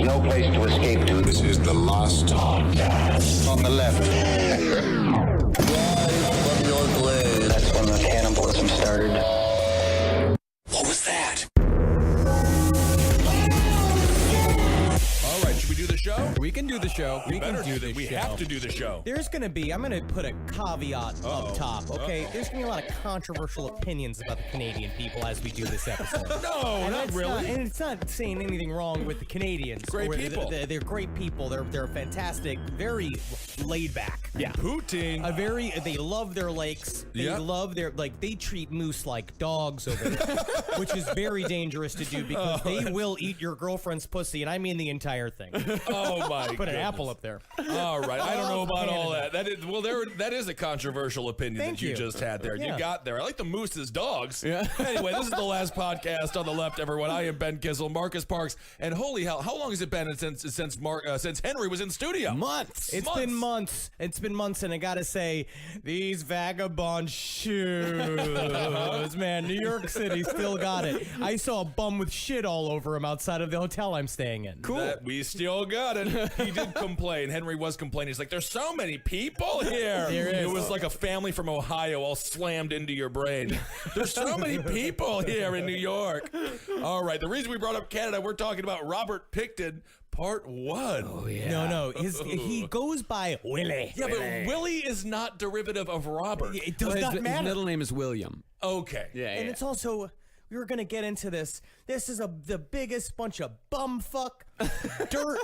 There's no place to escape to. This is the last podcast. On the left. That's when the cannibalism started. What was that? All right, should we do the show? We can do the show. We have to do the show. There's going to be, I'm going to put a caveat up top, okay? There's going to be a lot of controversial opinions about the Canadian people as we do this episode. No, not really. And it's not saying anything wrong with the Canadians. Great people. They're great people. They're fantastic, very laid back. Yeah. Poutine. They love their lakes. They Yeah. love they treat moose like dogs over there, which is very dangerous to do because they will eat your girlfriend's pussy, and I mean the entire thing. Oh my Put an apple up there. All right, I don't know about all that. That is a controversial opinion Thank that you you. just had there. Yeah. You got there. I like the moose as dogs. Yeah. Anyway, this is the last podcast on the left, everyone. I am Ben Kissel, Marcus Parks, and holy hell, how long has it been since Henry was in studio? Months. It's been months. It's been months, and I gotta say, these vagabond shoes, man. New York City still got it. I saw a bum with shit all over him outside of the hotel I'm staying in. Cool. We still got it. He did complain. Henry was complaining. He's like, there's so many people here. There is. It was like a family from Ohio all slammed into your brain. There's so many people here in New York. All right. The reason we brought up Canada, we're talking about Robert Pickton, part 1. Oh, yeah. No. He goes by Willie. Yeah, but Willie is not derivative of Robert. It does not His matter. middle name is William. Okay. And it's also, we were going to get into this. This is the biggest bunch of bumfuck, dirt,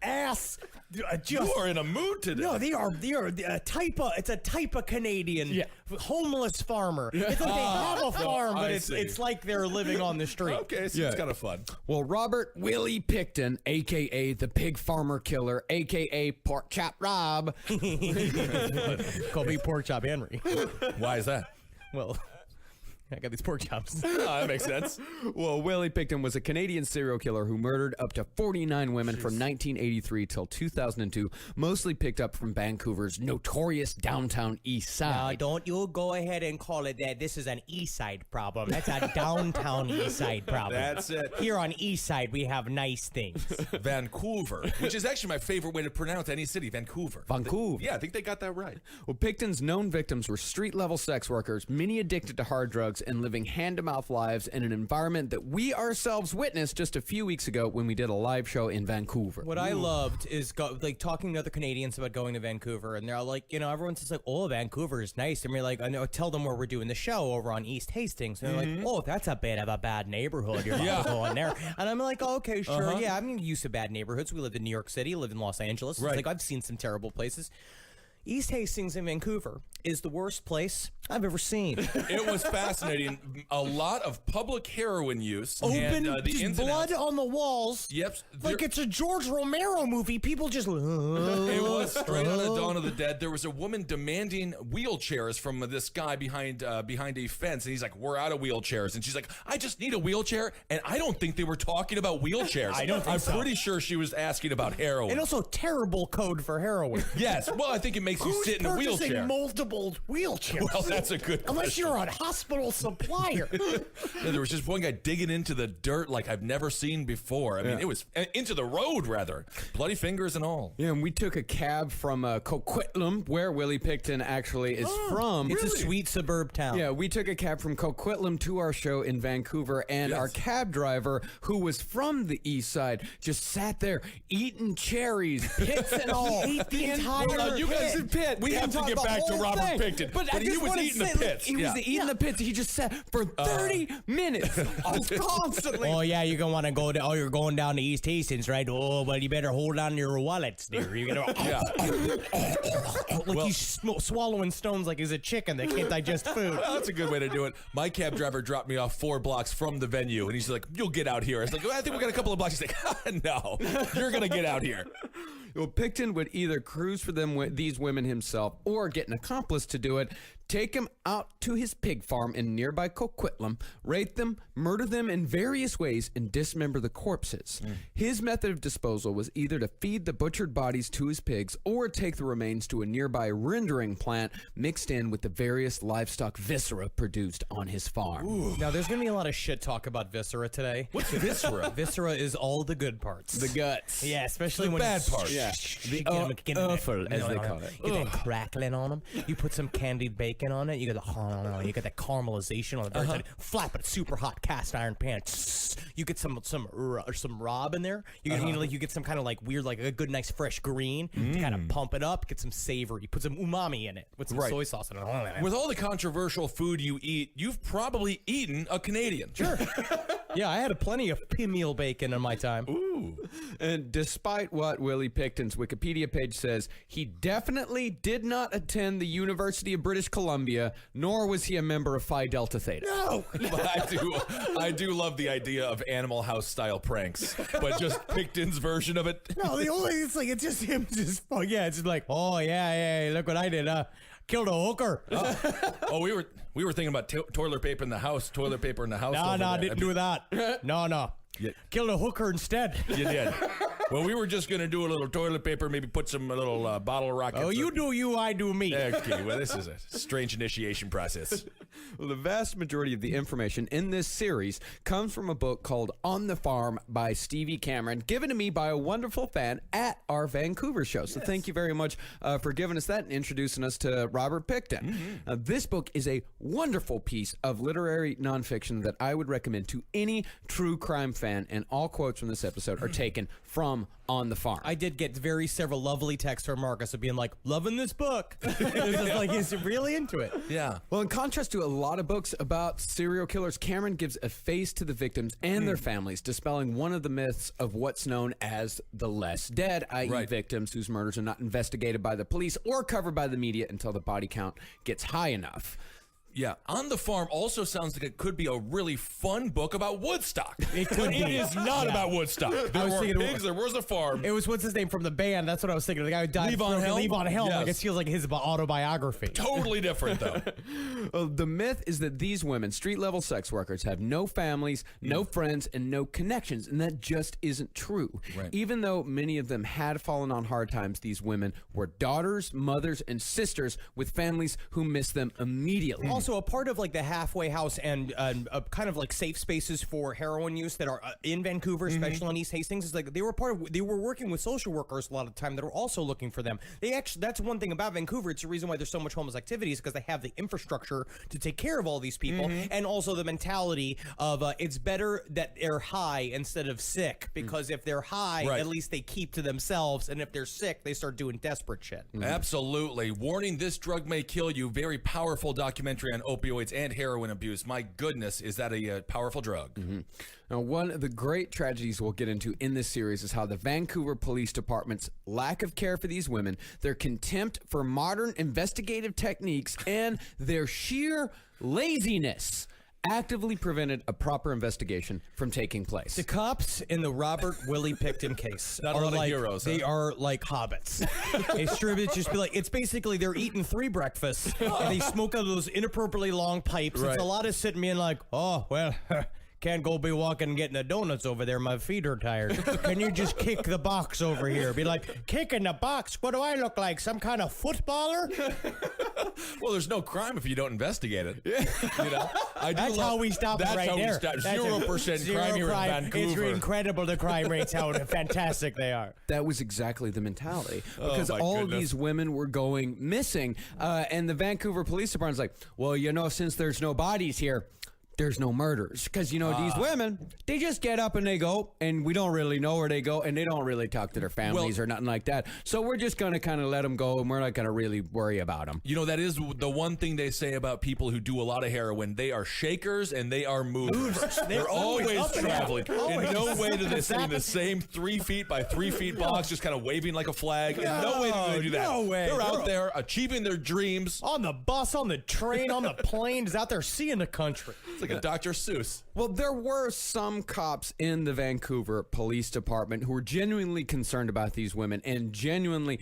ass. You are in a mood today. No, they are a type of Canadian homeless farmer. It's like they have a farm, but it's like they're living on the street. Okay, so it's kind of fun. Well, Robert Willie Pickton, a.k.a. the Pig Farmer Killer, a.k.a. Pork Chop Rob. Call me Pork Chop Henry. Why is that? Well, I got these pork chops. That makes sense. Well, Willie Pickton was a Canadian serial killer who murdered up to 49 women from 1983 till 2002, mostly picked up from Vancouver's notorious downtown east side. Don't you go ahead and call it that. This is an east side problem. That's a downtown east side problem. That's it. Here on east side, we have nice things. Vancouver, which is actually my favorite way to pronounce any city, Vancouver. Vancouver. Yeah, I think they got that right. Well, Pickton's known victims were street-level sex workers, many addicted to hard drugs, and living hand-to-mouth lives in an environment that we ourselves witnessed just a few weeks ago when we did a live show in Vancouver. What I loved is talking to other Canadians about going to Vancouver, and they're all like, everyone's just like, oh, Vancouver is nice. And we're like, I know, tell them where we're doing the show over on East Hastings. And they're like, oh, that's a bit of a bad neighborhood. You're not going there. And I'm like, oh, okay, sure. Yeah, I'm used to bad neighborhoods. We lived in New York City, lived in Los Angeles. Right. It's like, I've seen some terrible places. East Hastings in Vancouver is the worst place I've ever seen. It was fascinating. A lot of public heroin use. Open, and, the just ins and blood outs. on the walls. Yep. Like it's a George Romero movie. People just... It was straight out of Dawn of the Dead. There was a woman demanding wheelchairs from this guy behind a fence, and he's like, "We're out of wheelchairs," and she's like, "I just need a wheelchair." And I don't think they were talking about wheelchairs. I'm pretty sure she was asking about heroin. And also terrible code for heroin. Yes. Well, I think it makes you sit in a Who's purchasing wheelchair. multiple wheelchairs? Well, that's a good Unless question. you're a hospital supplier. Yeah, there was just one guy digging into the dirt like I've never seen before. I mean, it was into the road, rather. Bloody fingers and all. Yeah, and we took a cab from Coquitlam, where Willie Pickton actually is from. It's a sweet suburb town. Yeah, we took a cab from Coquitlam to our show in Vancouver, and our cab driver, who was from the east side, just sat there eating cherries, pits and all. He ate the entire Well, you guys, pit. we have to get back to Robert Pickton. But I he just was wanna eating the say, like, pits. he was eating the pits. He just sat for 30 minutes, constantly. Oh yeah, you're gonna want to go down. Oh, you're going down to East Hastings, right? Oh, well, you better hold on to your wallets, dear. You're gonna like he's swallowing stones like he's a chicken that can't digest food. Well, that's a good way to do it. My cab driver dropped me off 4 blocks from the venue, and he's like, "You'll get out here." I was like, "I think we got a couple of blocks." He's like, "No, you're gonna get out here." Well, Pickton would either cruise for these women himself or get an accomplice to do it take him out to his pig farm in nearby Coquitlam, rape them, murder them in various ways, and dismember the corpses. His method of disposal was either to feed the butchered bodies to his pigs or take the remains to a nearby rendering plant mixed in with the various livestock viscera produced on his farm. Now, there's going to be a lot of shit talk about viscera today. What's viscera? Viscera is all the good parts. The guts. Yeah, especially The when bad it's- parts. Yeah. The offal, as they call it. You get that crackling on them. You put some candied bacon on it. You get the you get that caramelization on the very side. Flap it, super hot cast iron pan. You get some Rob in there. You get you get some kind of like weird, like a good, nice fresh green to kind of pump it up. Get some savor. You put some umami in it with some Right. soy sauce in it. With all the controversial food you eat, you've probably eaten a Canadian. Sure. Yeah, I had plenty of meal bacon in my time. And despite what Willie Picton's Wikipedia page says, he definitely did not attend the University of British Columbia, nor was he a member of Phi Delta Theta. No. But I do love the idea of Animal House style pranks, but just Picton's version of it. No, it's just him just it's just like, oh yeah, look what I did. Killed a hooker. Oh, we were thinking about toilet paper in the house. Toilet paper in the house. over No, I there. didn't do that. No. Yeah. Killed a hooker instead. You did. Well, we were just gonna do a little toilet paper, maybe put some little bottle rockets. Oh, you do you, I do me. Okay, well, this is a strange initiation process. Well, the vast majority of the information in this series comes from a book called On the Farm by Stevie Cameron, given to me by a wonderful fan at our Vancouver show. So thank you very much for giving us that and introducing us to Robert Picton. This book is a wonderful piece of literary nonfiction that I would recommend to any true crime fan, and all quotes from this episode are taken from On the Farm. I did get several lovely texts from Marcus of being like, loving this book. It's just like, he's really into it. Yeah. Well, in contrast to a lot of books about serial killers, Cameron gives a face to the victims and their families, dispelling one of the myths of what's known as the less dead, i.e. Right. victims whose murders are not investigated by the police or covered by the media until the body count gets high enough. Yeah, On the Farm also sounds like it could be a really fun book about Woodstock. It could But be. it is not about Woodstock. There was were thinking- pigs, there was a farm. It was, what's his name from the band? That's what I was thinking. The guy who died. Levon Helm? Levon Helm. Like, it Yes. feels like his autobiography. Totally different, though. Well, the myth is that these women, street-level sex workers, have no families, no friends, and no connections, and that just isn't true. Right. Even though many of them had fallen on hard times, these women were daughters, mothers, and sisters with families who missed them immediately. Also, a part of like the halfway house and kind of like safe spaces for heroin use that are in Vancouver, especially on East Hastings, is like they were working with social workers a lot of the time that were also looking for them. That's one thing about Vancouver. It's the reason why there's so much homeless activities, because they have the infrastructure to take care of all these people, and also the mentality of it's better that they're high instead of sick, because if they're high, Right. at least they keep to themselves, and if they're sick, they start doing desperate shit. Absolutely. Warning, this drug may kill you. Very powerful documentary on opioids and heroin abuse. My goodness, is that a powerful drug? Now, one of the great tragedies we'll get into in this series is how the Vancouver Police Department's lack of care for these women, their contempt for modern investigative techniques, and their sheer laziness actively prevented a proper investigation from taking place. The cops in the Robert Willie Picton case Not a are lot of like heroes, they huh? are like hobbits. It's true. It's just be like it's basically they're eating 3 breakfasts and they smoke out of those inappropriately long pipes. Right. It's a lot of sitting being like, oh well. Can't go be walking and getting the donuts over there. My feet are tired. Can you just kick the box over here? Be like, kicking the box? What do I look like? Some kind of footballer? Well, there's no crime if you don't investigate it. You know, That's how we stop it that's right how there. We stop. That's 0% crime here in Vancouver. It's incredible the crime rates, how fantastic they are. That was exactly the mentality, because my all of goodness. these women were going missing, and the Vancouver Police Department's like, well, you know, since there's no bodies here, there's no murders, because, you know, these women, they just get up and they go, and we don't really know where they go, and they don't really talk to their families or nothing like that. So we're just going to kind of let them go, and we're not going to really worry about them. You know, that is the one thing they say about people who do a lot of heroin. They are shakers and they are movers. They're always up and down. traveling. Always. In no way do they sit in the same 3 feet by 3 feet box, just kind of waving like a flag. In no way do they do that. No way. They're out there achieving their dreams. On the bus, on the train, on the plane, is out there seeing the country. like a Dr. Seuss. Well, there were some cops in the Vancouver Police Department who were genuinely concerned about these women and genuinely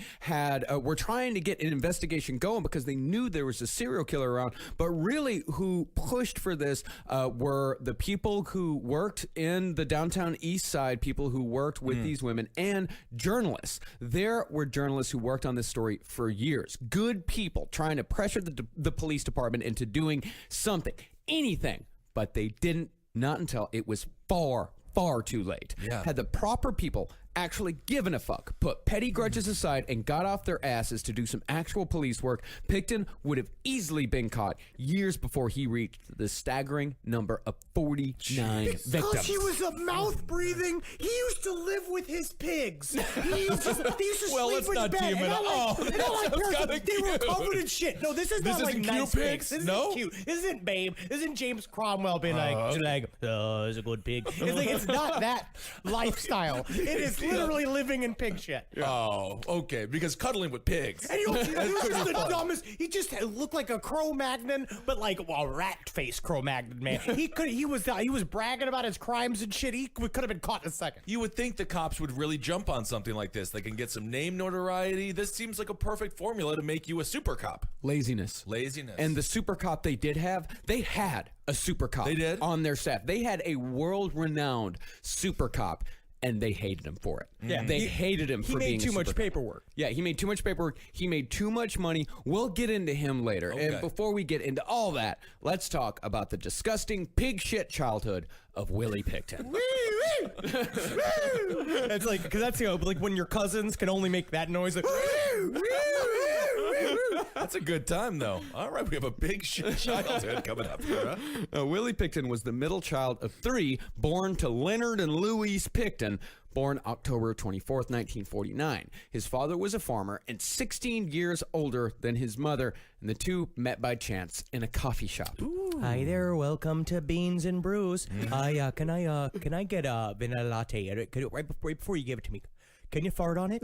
were trying to get an investigation going because they knew there was a serial killer around. But really, who pushed for this were the people who worked in the downtown east side, people who worked with these women, and journalists. There were journalists who worked on this story for years. Good people trying to pressure the police department into doing something, anything, but they didn't, not until it was far too late. Yeah. Had the proper people actually given a fuck, put petty grudges aside, and got off their asses to do some actual police work, Pickton would have easily been caught years before he reached the staggering number of 49 victims. Because he was a mouth-breathing. He used to live with his pigs. He used to Well, sleep let's with not bed. deem it. And I Oh, and I that like sounds parents, kinda they were cute. covered in shit. No, this is This not like isn't nice cute pigs. pigs? This No? isn't cute. This isn't Babe. This isn't James Cromwell being oh, it's a good pig. It's like, it's not that lifestyle. It is literally living in pig shit. Oh, okay. Because cuddling with pigs. And he was just the dumbest. He just looked like a Cro-Magnon, but like a rat-faced Cro-Magnon, man. He was bragging about his crimes and shit. He could have been caught in a second. You would think the cops would really jump on something like this. They can get some name notoriety. This seems like a perfect formula to make you a super cop. Laziness. And the super cop they did have, they had a super cop They did? on their staff. They had a world-renowned super cop, and they hated him for it. Yeah. They hated him for being He made too a much super cop. paperwork. Yeah, he made too much paperwork. He made too much money. We'll get into him later. Okay. And before we get into all that, let's talk about the disgusting pig shit childhood of Willie Pickton. It's like, because that's, like when your cousins can only make that noise. Like, that's a good time, though. All right, we have a big childhood coming up here, huh? Willie Pickton was the middle child of three, born to Leonard and Louise Pickton, born October 24th, 1949. His father was a farmer and 16 years older than his mother, and the two met by chance in a coffee shop. hi there, welcome to Beans and Brews. Can I get a vanilla latte? Right before you give it to me, can you fart on it?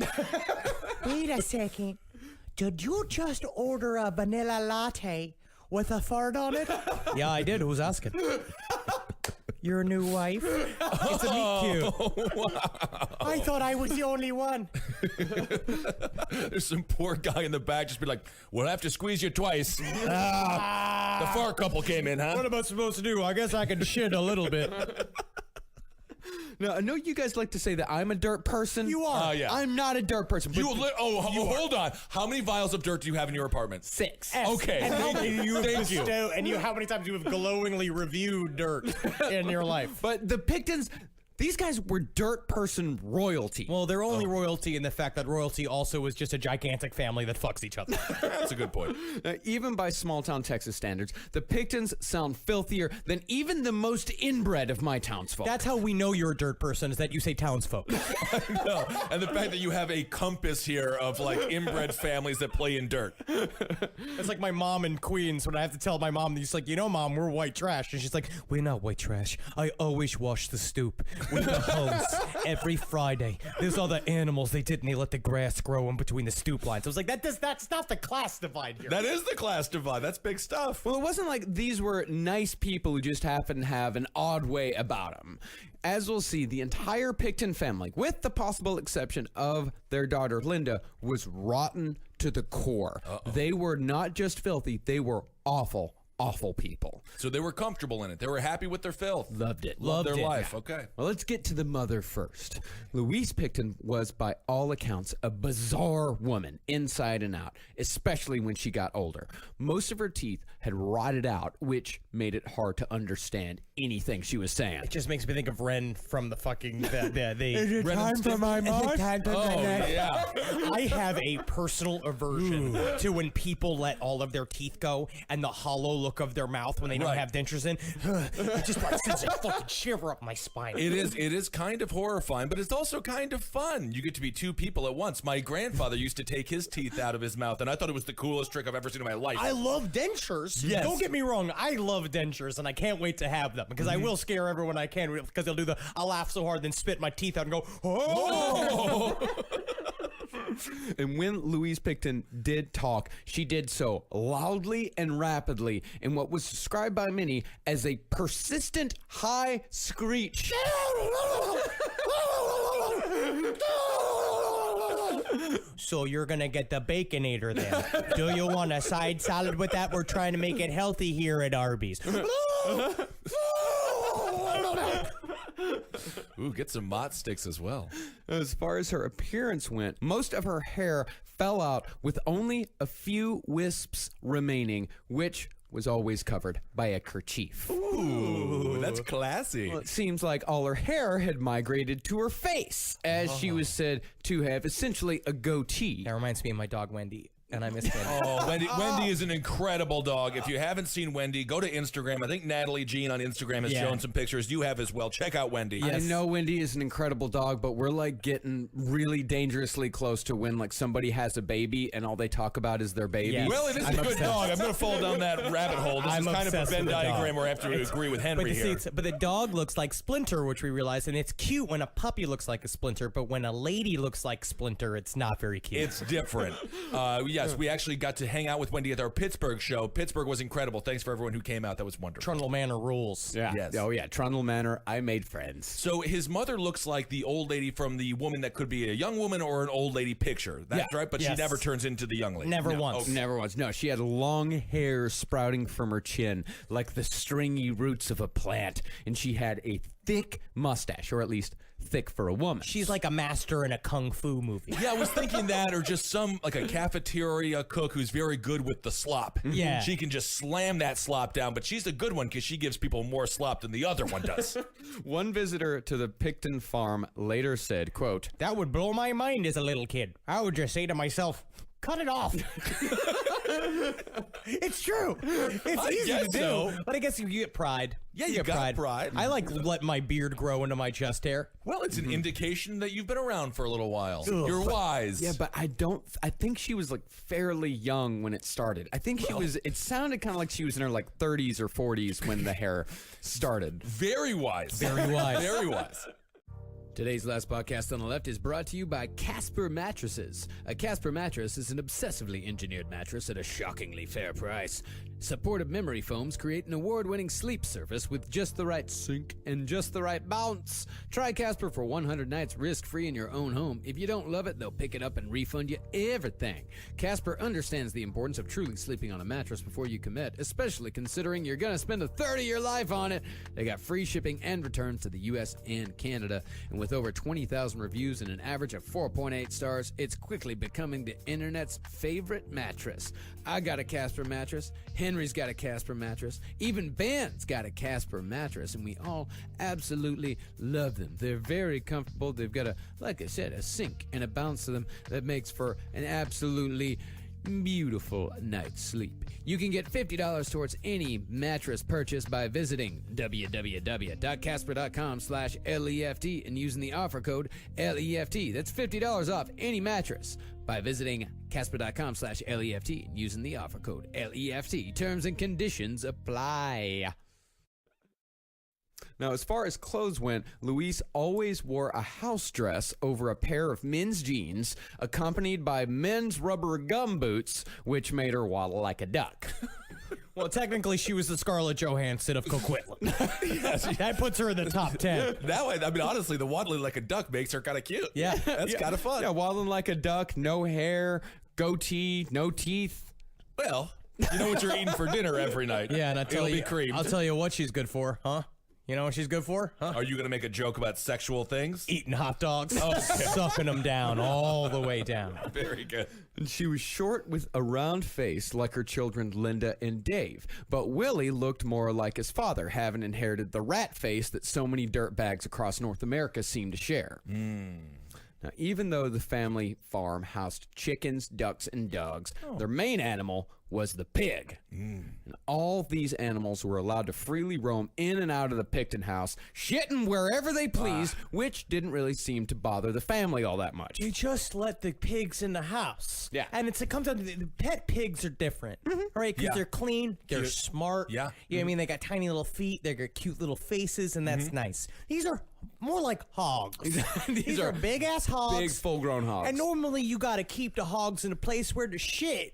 Wait a second. Did you just order a vanilla latte with a fart on it? Yeah, I did. Who's asking? Your new wife? It's a meet cute. Wow. I thought I was the only one. There's some poor guy in the back just be like, we'll have to squeeze you twice. The fart couple came in, huh? What am I supposed to do? I guess I can shit a little bit. Now, I know you guys like to say that I'm a dirt person. You are. Yeah. I'm not a dirt person. But Hold on. How many vials of dirt do you have in your apartment? 6. Okay. And how many you have Thank you. bestowed, and how many times you have glowingly reviewed dirt in your life? But the Picktons, these guys were dirt person royalty. Well, they're only royalty in the fact that royalty also is just a gigantic family that fucks each other. That's a good point. Even by small-town Texas standards, the Picktons sound filthier than even the most inbred of my townsfolk. That's how we know you're a dirt person, is that you say townsfolk. No. And the fact that you have a compass here of like inbred families that play in dirt. It's like my mom in Queens when I have to tell my mom, she's like, Mom, we're white trash. And she's like, we're not white trash. I always wash the stoop with the hose every Friday. There's other animals they did, and they let the grass grow in between the stoop lines. I was like, that's not the class divide here. That is the class divide. That's big stuff. Well, it wasn't like these were nice people who just happened to have an odd way about them. As we'll see, the entire Pickton family, with the possible exception of their daughter Linda, was rotten to the core. They were not just filthy, they were awful people. So they were comfortable in it. They were happy with their filth. Loved it. Loved their life. Okay. Well, let's get to the mother first. Louise Pickton was, by all accounts, a bizarre woman inside and out, especially when she got older. Most of her teeth had rotted out, which made it hard to understand anything she was saying. It just makes me think of Ren from the fucking Is it Ren time and for Stimpy. my Is it march? time for Oh, my march? yeah. I have a personal aversion to when people let all of their teeth go and the hollow look of their mouth when they don't Right. have dentures in. It just like sends a fucking shiver up my spine. It is kind of horrifying, but it's also kind of fun. You get to be two people at once. My grandfather used to take his teeth out of his mouth, and I thought it was the coolest trick I've ever seen in my life. I love dentures. Yes. Don't get me wrong. I love dentures, and I can't wait to have them because I will scare everyone I can because they'll do I'll laugh so hard, then spit my teeth out and go, oh! And when Louise Picton did talk, she did so loudly and rapidly in what was described by many as a persistent high screech. So you're gonna get the Baconator then. Do you want a side salad with that? We're trying to make it healthy here at Arby's. Ooh, get some Mott sticks as well. As far as her appearance went, most of her hair fell out with only a few wisps remaining, which was always covered by a kerchief. Ooh, that's classy. Well, it seems like all her hair had migrated to her face, as she was said to have essentially a goatee. That reminds me of my dog Wendy, and I miss Wendy. Oh, Wendy is an incredible dog. If you haven't seen Wendy, go to Instagram. I think Natalie Jean on Instagram has shown some pictures. You have as well. Check out Wendy. I know Wendy is an incredible dog, but we're like getting really dangerously close to when like somebody has a baby and all they talk about is their baby. Yes. Well, it is a good dog. I'm going to fall down that rabbit hole. This I'm is kind of a obsessed Venn with the dog. diagram where I have to agree with Henry here. But the dog looks like Splinter, which we realized, and it's cute when a puppy looks like a Splinter, but when a lady looks like Splinter, it's not very cute. It's different. Yes, we actually got to hang out with Wendy at our Pittsburgh show. Pittsburgh was incredible. Thanks for everyone who came out. That was wonderful. Trundle Manor rules. Yeah. Yes. Oh yeah, Trundle Manor. I made friends. So his mother looks like the old lady from the woman that could be a young woman or an old lady picture. That's right, but she Yes. never turns into the young lady. Never No. once. Okay. Never once. No, she had long hair sprouting from her chin like the stringy roots of a plant, and she had a thick mustache, or at least thick for a woman. She's like a master in a kung fu movie. Yeah, I was thinking that, or just some like a cafeteria cook who's very good with the slop. Yeah. She can just slam that slop down, but she's a good one because she gives people more slop than the other one does. One visitor to the Picton farm later said, quote, That would blow my mind as a little kid. I would just say to myself, cut it off. It's true. It's easy to guess do. so. But I guess you get pride. Yeah, you got pride. I like let my beard grow into my chest hair. Well, it's an indication that you've been around for a little while. You're wise. yeah, but I think she was like fairly young when it started. I think it sounded kind of like she was in her like 30s or 40s when the hair started. Very wise. Very wise. Very wise. Today's last podcast on the left is brought to you by Casper Mattresses. A Casper mattress is an obsessively engineered mattress at a shockingly fair price. Supportive memory foams create an award-winning sleep surface with just the right sink and just the right bounce. Try Casper for 100 nights risk-free in your own home. If you don't love it, they'll pick it up and refund you everything. Casper understands the importance of truly sleeping on a mattress before you commit, especially considering you're going to spend a third of your life on it. They got free shipping and returns to the U.S. and Canada, and with over 20,000 reviews and an average of 4.8 stars, it's quickly becoming the internet's favorite mattress. I got a Casper mattress, Henry's got a Casper mattress, even Ben's got a Casper mattress, and we all absolutely love them. They're very comfortable. They've got like I said, a sink and a bounce to them that makes for an absolutely beautiful night's sleep. You can get $50 towards any mattress purchase by visiting www.casper.com/LEFT and using the offer code LEFT. That's $50 off any mattress by visiting casper.com/LEFT and using the offer code LEFT. Terms and conditions apply. Now, as far as clothes went, Louise always wore a house dress over a pair of men's jeans, accompanied by men's rubber gum boots, which made her waddle like a duck. Well, technically, she was the Scarlett Johansson of Coquitlam. That puts her in the top 10. That way, I mean, honestly, the waddling like a duck makes her kind of cute. Yeah. That's kind of fun. Yeah, waddling like a duck, no hair, goatee, no teeth. Well, you know what you're eating for dinner every night. Yeah, and It'll be creamed. I'll tell you what she's good for, huh? You know what she's good for? Huh? Are you going to make a joke about sexual things? Eating hot dogs, sucking them down all the way down. Very good. And she was short with a round face like her children Linda and Dave. But Willie looked more like his father, having inherited the rat face that so many dirtbags across North America seem to share. Now, even though the family farm housed chickens, ducks, and dogs, their main animal was the pig. And all these animals were allowed to freely roam in and out of the Picton house, shitting wherever they pleased, which didn't really seem to bother the family all that much. You just let the pigs in the house. Yeah. And it comes down to the pet pigs are different, right? Because Yeah. they're clean, they're Cute. smart. Yeah. You know what I mean? They got tiny little feet, they got cute little faces, and that's nice. These are more like hogs. These are are big ass hogs. big full-grown hogs. And normally you got to keep the hogs in a place where the shit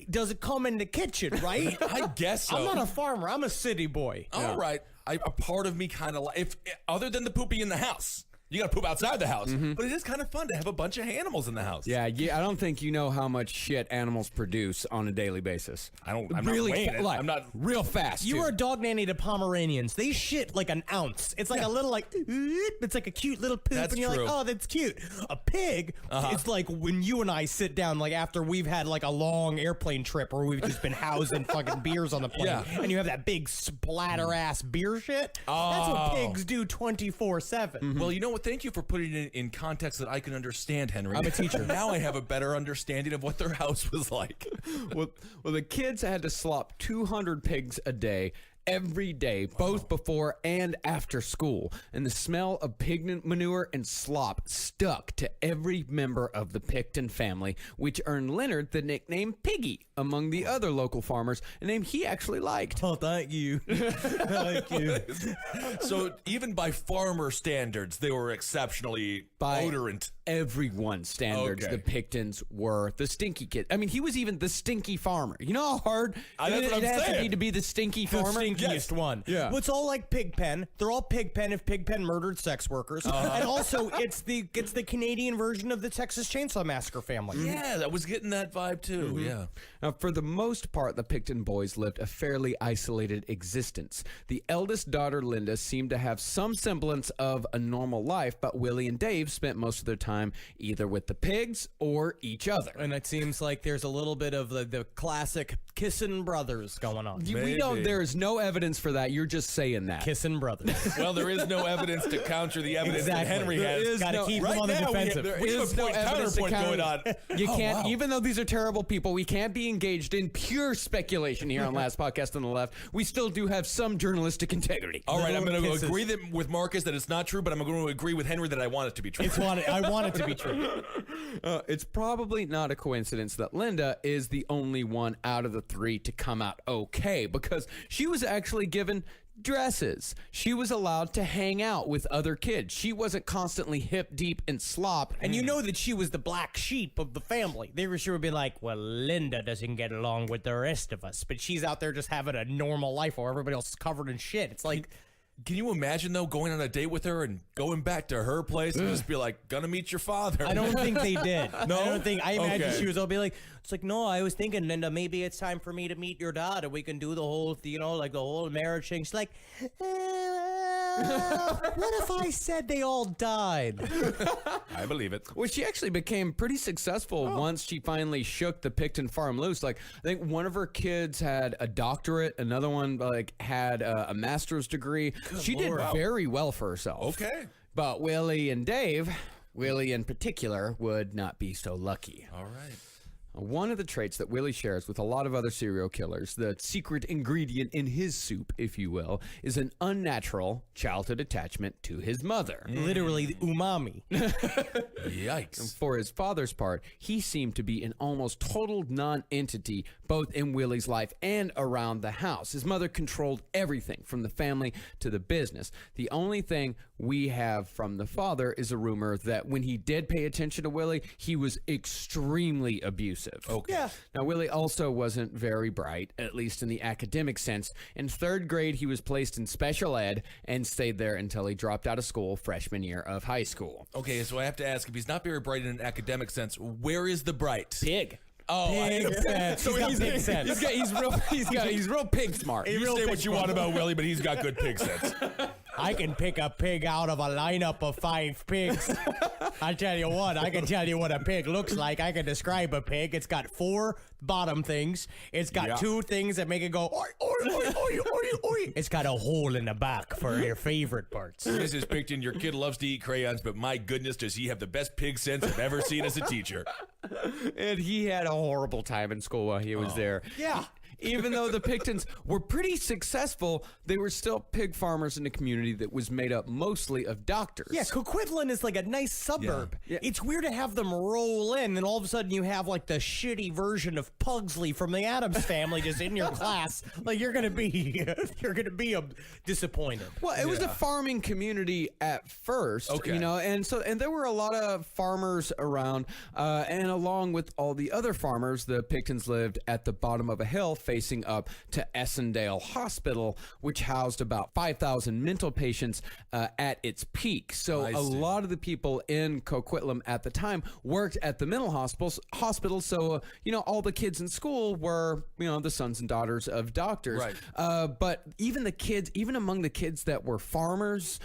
doesn't come in the kitchen, right? I guess so. I'm not a farmer. I'm a city boy. All right. A part of me kind of like, if other than the pooping in the house, you got to poop outside the house. But it is kind of fun to have a bunch of animals in the house. Yeah, I don't think you know how much shit animals produce on a daily basis. I'm really not weighing it. like, I'm not. real fast. You too. were a dog nanny to Pomeranians. They shit like an ounce. It's like a little it's like a cute little poop, That's and you're true. like, oh, that's cute. A pig, it's like when you and I sit down, like after we've had like a long airplane trip where we've just been housing fucking beers on the plane, Yeah. and you have that big splatter ass beer shit. That's what pigs do 24/7. Well, you know what? Thank you for putting it in context that I can understand, Henry. I'm a teacher. Now I have a better understanding of what their house was like. well, the kids had to slop 200 pigs a day. Every day, both before and after school, and the smell of pig manure and slop stuck to every member of the Picton family, which earned Leonard the nickname Piggy among the other local farmers, a name he actually liked. Oh, thank you. Thank you. So even by farmer standards, they were exceptionally By odorant. everyone's standards, Okay. the Pictons were the stinky kid. I mean, he was even the stinky farmer. You know how hard That's it what I'm has to saying. be to be the stinky farmer? The stinkiest one. Yeah. Well, it's all like Pigpen. They're all Pigpen if Pigpen murdered sex workers. And also, it's the Canadian version of the Texas Chainsaw Massacre family. Yeah, I was getting that vibe too. Yeah. Now, for the most part, the Picton boys lived a fairly isolated existence. The eldest daughter, Linda, seemed to have some semblance of a normal life, but Willie and Dave spent most of their time either with the pigs or each other. And it seems like there's a little bit of the classic kissing brothers going on. We don't. There is no evidence for that. You're just saying that. Kissing brothers. Well, there is no evidence to counter the evidence that Exactly. Henry There has. is Gotta no- keep right them on the now, defensive. there There is is a no point, evidence to counterpoint counter- going on. You Oh, can't, wow. even though these are terrible people, we can't be engaged in pure speculation here on Last Podcast on the Left. We still do have some journalistic integrity. All right, I'm Little going to kisses. agree with Marcus that it's not true, but I'm going to agree with Henry that I want it to be true. I want it to be true. It's probably not a coincidence that Linda is the only one out of the three to come out okay, because she was actually given dresses. She was allowed to hang out with other kids. She wasn't constantly hip deep in slop. And you know that she was the black sheep of the family. They were sure would be like, well, Linda doesn't get along with the rest of us, but she's out there just having a normal life while everybody else is covered in shit. It's like, Can you imagine, though, going on a date with her and going back to her place and just be like, gonna meet your father? I don't think they did. No? I don't think. I imagine Okay. she was all be like, it's like, no, I was thinking, Linda, maybe it's time for me to meet your dad, and we can do the whole, like the whole marriage thing. She's like, what if I said they all died? I believe it. Well, she actually became pretty successful once she finally shook the Picton farm loose. Like, I think one of her kids had a doctorate, another one like had a master's degree. She did very well for herself. Okay. But Willie and Dave, Willie in particular, would not be so lucky. All right. One of the traits that Willie shares with a lot of other serial killers, the secret ingredient in his soup, if you will, is an unnatural childhood attachment to his mother. Literally, the umami. Yikes. For his father's part, he seemed to be an almost total non-entity both in Willie's life and around the house. His mother controlled everything from the family to the business. The only thing we have from the father is a rumor that when he did pay attention to Willie, he was extremely abusive. Okay. Yeah. Now, Willie also wasn't very bright, at least in the academic sense. In third grade, he was placed in special ed and stayed there until he dropped out of school freshman year of high school. Okay, so I have to ask, if he's not very bright in an academic sense, where is the bright? Pig. Oh, Pig sense. He's got pig sense. He's real pig smart. You say what you want about Willie, but he's got good pig sense. I can pick a pig out of a lineup of 5 pigs. I tell you what, I can tell you what a pig looks like. I can describe a pig. It's got 4 bottom things. It's got Yeah. 2 things that make it go, oi, oi, oi, oi, oi, oi. It's got a hole in the back for your favorite parts. This is Picton. Your kid loves to eat crayons, but my goodness, does he have the best pig sense I've ever seen as a teacher. And he had a horrible time in school while he was there. Yeah. even though the Pictons were pretty successful, they were still pig farmers in a community that was made up mostly of doctors. Yeah, Coquitlam is like a nice suburb. Yeah. It's weird to have them roll in, and all of a sudden you have like the shitty version of Pugsley from the Addams Family just in your class. Like you're gonna be disappointed. Well, it was a farming community at first, Okay. and there were a lot of farmers around, and along with all the other farmers, the Pictons lived at the bottom of a hill facing up to Essendale Hospital, which housed about 5,000 mental patients at its peak. So a lot of the people in Coquitlam at the time worked at the mental hospital. So all the kids in school were the sons and daughters of doctors. Right. But even among the kids that were farmers,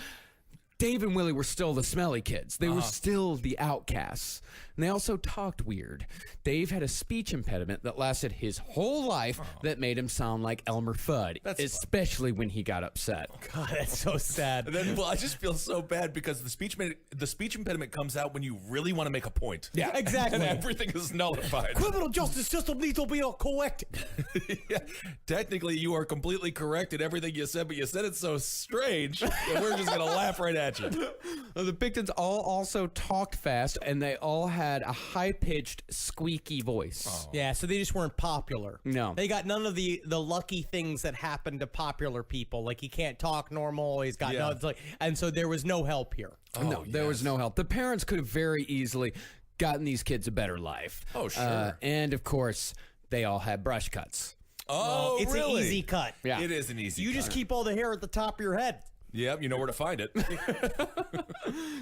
Dave and Willie were still the smelly kids. They were still the outcasts. And they also talked weird. Dave had a speech impediment that lasted his whole life that made him sound like Elmer Fudd, especially when he got upset. God, that's so sad. And then, I just feel so bad because the speech impediment comes out when you really want to make a point. Yeah, exactly. And everything is nullified. Criminal justice system needs to be corrected. Yeah, technically, you are completely correct in everything you said, but you said it so strange that we're just going to laugh right at you. The Pictons all also talked fast, and they all had a high-pitched, squeaky voice. Yeah, so they just weren't popular. No. They got none of the lucky things that happen to popular people. Like he can't talk normal, he's got no, it's like, and so there was no help here. No, there was no help. The parents could have very easily gotten these kids a better life. Oh, sure. And, of course, they all had brush cuts. Oh, It's really? an easy cut. Yeah. It is an easy You cut. just keep all the hair at the top of your head. Yep, you know where to find it.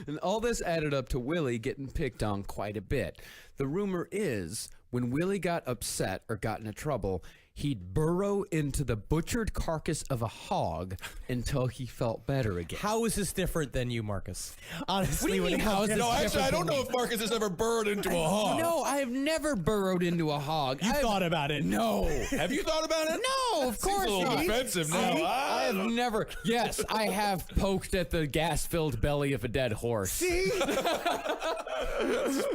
And all this added up to Willie getting picked on quite a bit. The rumor is when Willie got upset or got into trouble, he'd burrow into the butchered carcass of a hog until he felt better again. How is this different than you, Marcus? Honestly, What do you mean, how is this No, actually, I don't different know if Marcus has ever burrowed into a hog. No, I have never burrowed into a hog. You thought about it. No. Have you thought about it? No, of course Seems a little not. offensive now. I have never. Yes, I have poked at the gas-filled belly of a dead horse. See?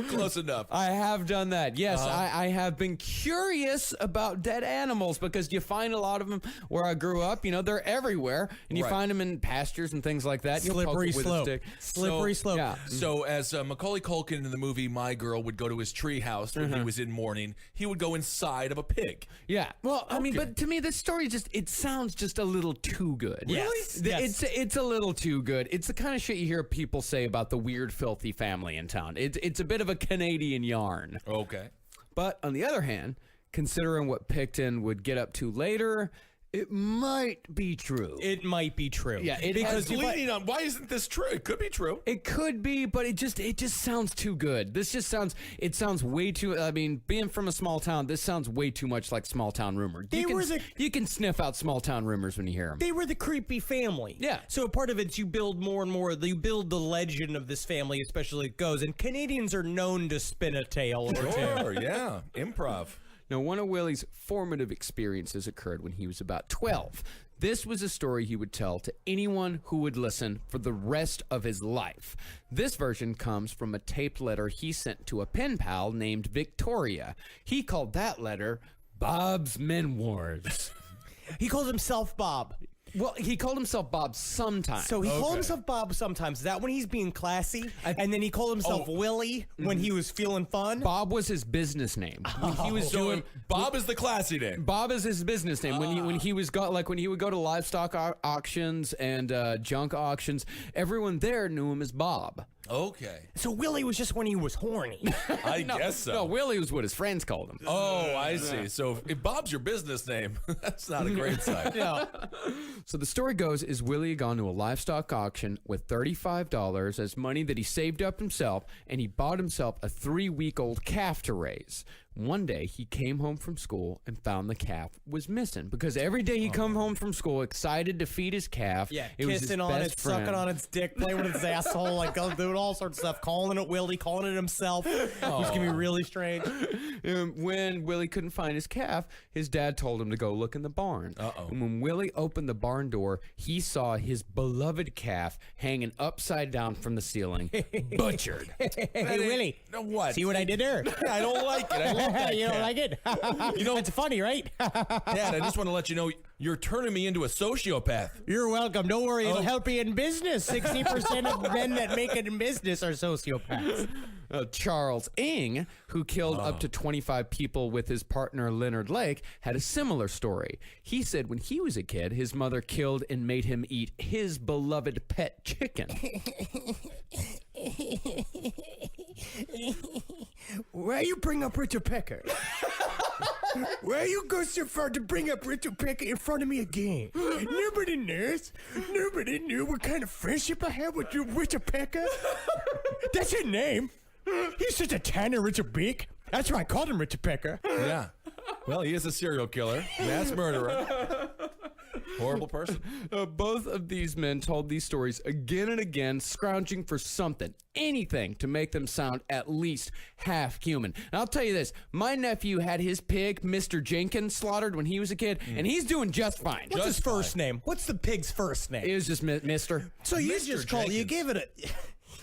Close enough. I have done that. Yes, I have been curious about dead animals because you find a lot of them where I grew up. They're everywhere, and you Right. find them in pastures and things like that. You'll poke Slippery it with a slope. stick. Slippery slope. Yeah. So as Macaulay Culkin in the movie My Girl would go to his tree house when he was in mourning, he would go inside of a pig. Yeah. Well, I mean, but to me, this story it sounds just a little too good. Yes. It's a little too good. It's the kind of shit you hear people say about the weird, filthy family in town. It's a bit of a Canadian yarn. Okay. But on the other hand, considering what Picton would get up to later, it might be true. It might be true. Yeah, it Because has- leaning on, why isn't this true? It could be true. It could be, but it just sounds too good. This just sounds way too. I mean, being from a small town, this sounds way too much like small town rumor. You can sniff out small town rumors when you hear them. They were the creepy family. Yeah. So part of it's you build more and more. You build the legend of this family, especially it goes. And Canadians are known to spin a tale or two. Sure, yeah. Improv. Now, one of Willie's formative experiences occurred when he was about 12. This was a story he would tell to anyone who would listen for the rest of his life. This version comes from a taped letter he sent to a pen pal named Victoria. He called that letter Bob's Memoirs. He calls himself Bob. Well, he called himself Bob sometimes. So he called himself Bob sometimes. Is that when he's being classy? And then he called himself Willie when he was feeling fun? Bob was his business name. When he was doing Bob is the classy name. Bob is his business name. When he would go to livestock auctions and junk auctions, everyone there knew him as Bob. Okay. So Willie was just when he was horny. I guess so. No, Willie was what his friends called him. Oh, I see. So if Bob's your business name, that's not a great sign. Yeah. So the story goes is Willie had gone to a livestock auction with $35 as money that he saved up himself, and he bought himself a 3-week-old calf to raise. One day, he came home from school and found the calf was missing because every day he'd come home from school excited to feed his calf. Yeah, it was his kissing on best it, friend. sucking on its dick, playing with its asshole, like doing all sorts of stuff, calling it Willie, calling it himself. It's going to be really strange. When Willie couldn't find his calf, his dad told him to go look in the barn. Uh-oh. And when Willie opened the barn door, he saw his beloved calf hanging upside down from the ceiling, butchered. Hey, Willie. No, what? See what I did there? I don't like it. I that You don't cat. like it? You know, it's funny, right? Dad, I just want to let you know you're turning me into a sociopath. You're welcome. Don't worry, it'll help you in business. 60% of men that make it in business are sociopaths. Charles Ng, who killed up to 25 people with his partner Leonard Lake, had a similar story. He said when he was a kid, his mother killed and made him eat his beloved pet chicken. Why you bring up Richard Pecker? Why you go so far to bring up Richard Pecker in front of me again? Nobody knows. Nobody knew what kind of friendship I had with you, Richard Pecker. That's his name. He's such a tanner, Richard Beak. That's why I called him Richard Pecker. Yeah. Well, he is a serial killer, mass murderer, horrible person. Both of these men told these stories again and again, scrounging for something, anything to make them sound at least half human. And I'll tell you this, my nephew had his pig, Mr. Jenkins, slaughtered when he was a kid, and he's doing just fine. What's his first name? What's the pig's first name? It was just Mr. So you Mr. just called, you Jenkins. gave it a...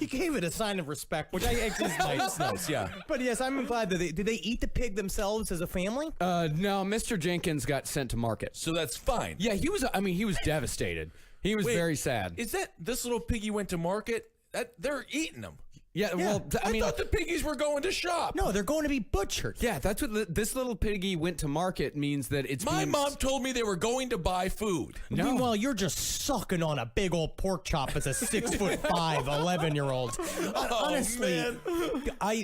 You gave it a sign of respect, which I think is nice. That's nice, yeah. But yes, I'm glad that did they eat the pig themselves as a family? No, Mr. Jenkins got sent to market. So that's fine. Yeah, he was devastated. He was Wait, very sad. Is that this little piggy went to market? They're eating them. Yeah, well, I thought the piggies were going to shop. No, they're going to be butchered. yeah, that's what this little piggy went to market means that it's My being mom told me they were going to buy food. Meanwhile, you're just sucking on a big old pork chop as a 6'5", 11-year-old. Honestly,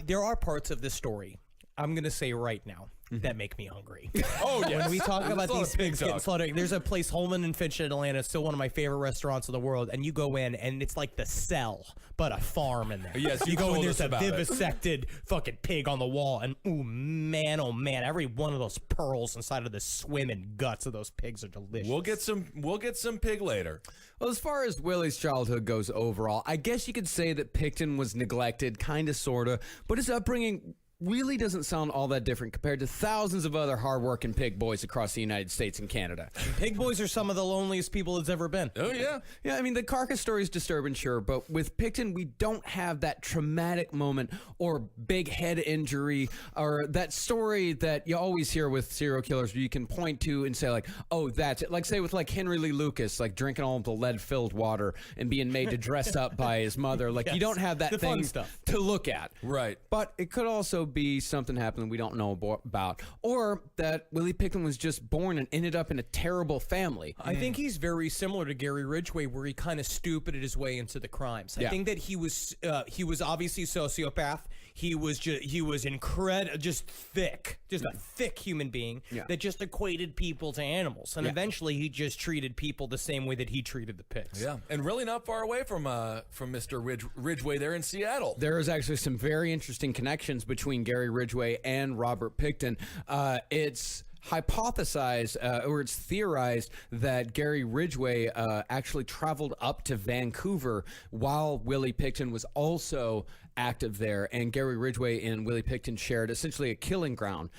there are parts of this story I'm gonna say right now that make me hungry. Oh, yes. When we talk There's about a lot these of pig pigs getting talk. slaughtered, there's a place, Holman and Finch in Atlanta, it's still one of my favorite restaurants in the world, and you go in and it's like the Cell, but a farm in there. Yes, you you've go in, told there's us a about it. vivisected fucking pig on the wall, and oh man, every one of those pearls inside of the swimming guts of those pigs are delicious. We'll get some pig later. Well, as far as Willie's childhood goes overall, I guess you could say that Picton was neglected, kind of, sort of, but his upbringing really doesn't sound all that different compared to thousands of other hardworking pig boys across the United States and Canada. Pig boys are some of the loneliest people that's ever been. Oh, yeah. Yeah, I mean, the carcass story is disturbing, sure, but with Picton, we don't have that traumatic moment or big head injury or that story that you always hear with serial killers where you can point to and say, like, oh, that's it. Like, say, with, like, Henry Lee Lucas, like, drinking all of the lead-filled water and being made to dress up by his mother. Like, you Yes, don't have that the fun thing stuff. to look at. Right. But it could also be something happening we don't know about, or that Willie Picton was just born and ended up in a terrible family. I think he's very similar to Gary Ridgway, where he kind of stupided his way into the crimes. I Yeah. think that he was obviously a sociopath. He was incredible, just a thick human being Yeah. that just equated people to animals, and Yeah. eventually he just treated people the same way that he treated the pigs. Yeah, and really not far away from Mr. Ridgway there in Seattle. There is actually some very interesting connections between Gary Ridgway and Robert Picton. It's hypothesized or it's theorized that Gary Ridgway actually traveled up to Vancouver while Willie Picton was also active there, and Gary Ridgway and Willie Picton shared essentially a killing ground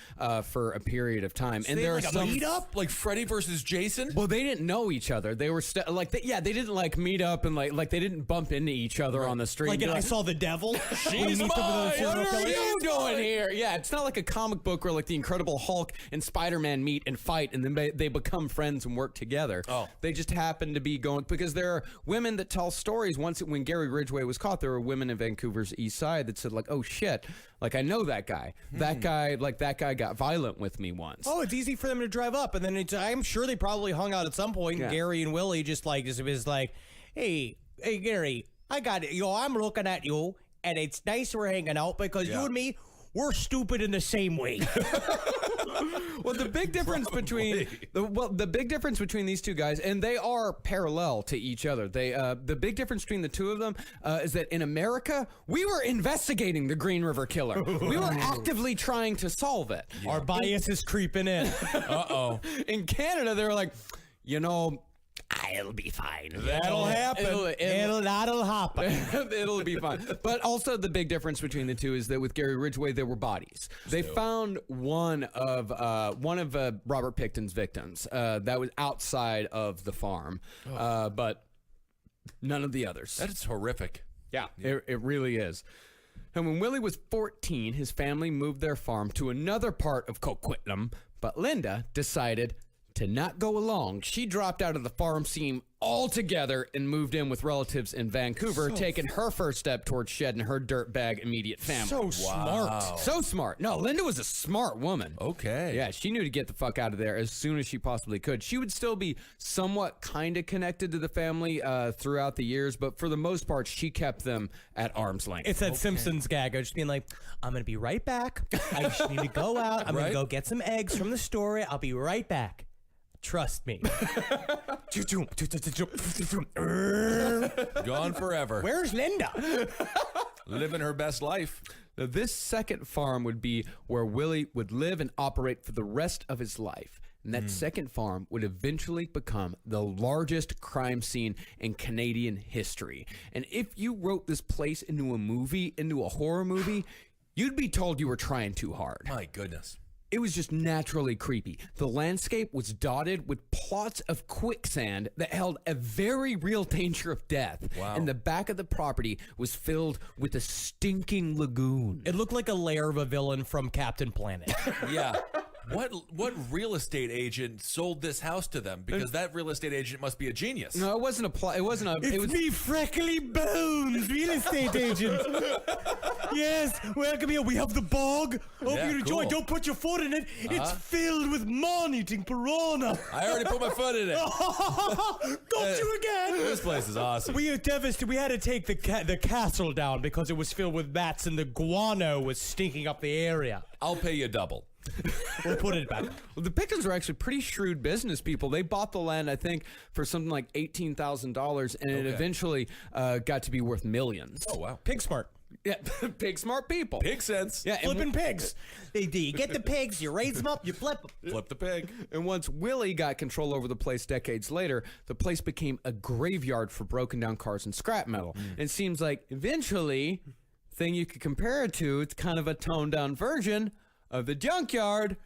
for a period of time. And there are some meet up like Freddy versus Jason. well, they didn't know each other. They were they didn't like meet up and like they didn't bump into each other on the street. Like, They're and I saw the devil. She's mine. what are you doing here? Yeah, it's not like a comic book where like the Incredible Hulk and Spider-Man meet and fight and then they become friends and work together. Oh. They just happen to be going because there are women that tell stories. When Gary Ridgway was caught, there were women in Vancouver's East Side that said like, "Oh shit, like I know that guy. That guy got violent with me once." Oh, it's easy for them to drive up, and then I'm sure they probably hung out at some point. Yeah. And Gary and Willie just was like, "Hey, Gary, I got it. I'm looking at you, and it's nice we're hanging out because you and me, we're stupid in the same way." Well, the big difference between the big difference between these two guys, and they are parallel to each other. The big difference between the two of them is that in America, we were investigating the Green River Killer. We were actively trying to solve it. Our bias is creeping in. Uh-oh. In Canada, they were like, it'll be fine. That'll happen. That'll happen. It'll be fine. But also the big difference between the two is that with Gary Ridgway, there were bodies. They found one of Robert Picton's victims that was outside of the farm, but none of the others. That is horrific. Yeah, it really is. And when Willie was 14, his family moved their farm to another part of Coquitlam, but Linda decided to not go along. She dropped out of the farm scene altogether and moved in with relatives in Vancouver, taking her first step towards shedding her dirtbag immediate family. So smart. So smart. No, Linda was a smart woman. Okay. Yeah, she knew to get the fuck out of there as soon as she possibly could. She would still be somewhat kind of connected to the family throughout the years, but for the most part, she kept them at arm's length. It's that Simpsons gag of just being like, I'm going to be right back. I just need to go out. I'm going Right. to go get some eggs from the store. I'll be right back. Trust me. Gone forever. Where's Linda? Living her best life. Now, this second farm would be where Willie would live and operate for the rest of his life. And that second farm would eventually become the largest crime scene in Canadian history. And if you wrote this place into a movie, into a horror movie, you'd be told you were trying too hard. My goodness. It was just naturally creepy. The landscape was dotted with plots of quicksand that held a very real danger of death. Wow. And the back of the property was filled with a stinking lagoon. It looked like a lair of a villain from Captain Planet. Yeah. What real estate agent sold this house to them? Because that real estate agent must be a genius. No, it wasn't a plot. It wasn't a. It was me, Freckly Bones, real estate agent. Yes, welcome here. We have the bog. Hope Yeah, you enjoy. cool. Don't put your foot in it. It's filled with man-eating piranha. I already put my foot in it. Got you again. This place is awesome. We were devastated. We had to take the castle down because it was filled with bats and the guano was stinking up the area. I'll pay you double. We'll put it back. Well, the Pickens were actually pretty shrewd business people. They bought the land, I think, for something like $18,000, and it eventually got to be worth millions. Oh, wow. Pig smart. Yeah, pig smart people. Pig sense. Yeah, and Flipping pigs. You get the pigs, you raise them up, you flip them. Flip the pig. And once Willie got control over the place decades later, the place became a graveyard for broken down cars and scrap metal. And it seems like eventually, thing you could compare it to, it's kind of a toned down version of the junkyard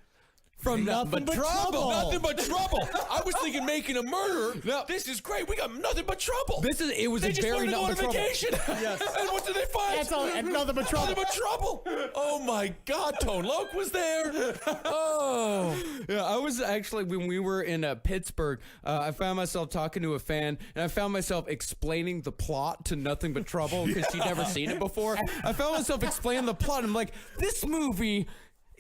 from Nothing But Trouble. Nothing but trouble. I was thinking making a murder. No. This is great. We got nothing but trouble. It was They a just very wanted to go on Nothing But Trouble. vacation. Yes. And what did they find? That's all, and nothing but trouble. Nothing but trouble. Oh my God, Tone Loc was there. Oh. Yeah, I was actually, when we were in Pittsburgh, I found myself talking to a fan, and I found myself explaining the plot to Nothing But Trouble because she'd never seen it before. I found myself explaining the plot, and I'm like, this movie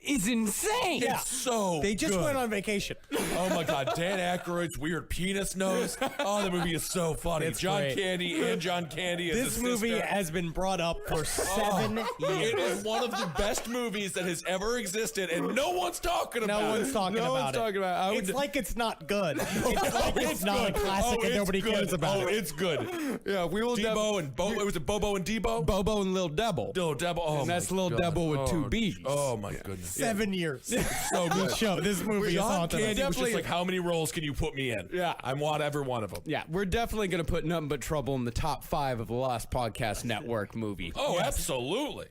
is insane. It's so They just good. went on vacation. Oh my God, Dan Aykroyd's weird penis nose. Oh, the movie is so funny. It's John great. Candy and John Candy. As This his movie sister. has been brought up for 7 years. It is one of the best movies that has ever existed, and no one's talking about No it. one's talking No about one's it. talking about it. It's like it's not good. It's like it's not a classic and it's nobody good. cares about Oh, it. it's good. Yeah, we will Debo and Bo. Was it Bobo and Debo? Bobo and Lil Devil. Little Debo. Oh, And that's my Lil God. Devil with Oh, two B's. Oh my goodness. 7 years. So good. Show. This movie is John haunted us. Candy was just Definitely- like, how many roles can you put me in? Yeah. I want every one of them. Yeah, we're definitely going to put Nothing But Trouble in the top 5 of the Last Podcast Network movie. Oh, absolutely.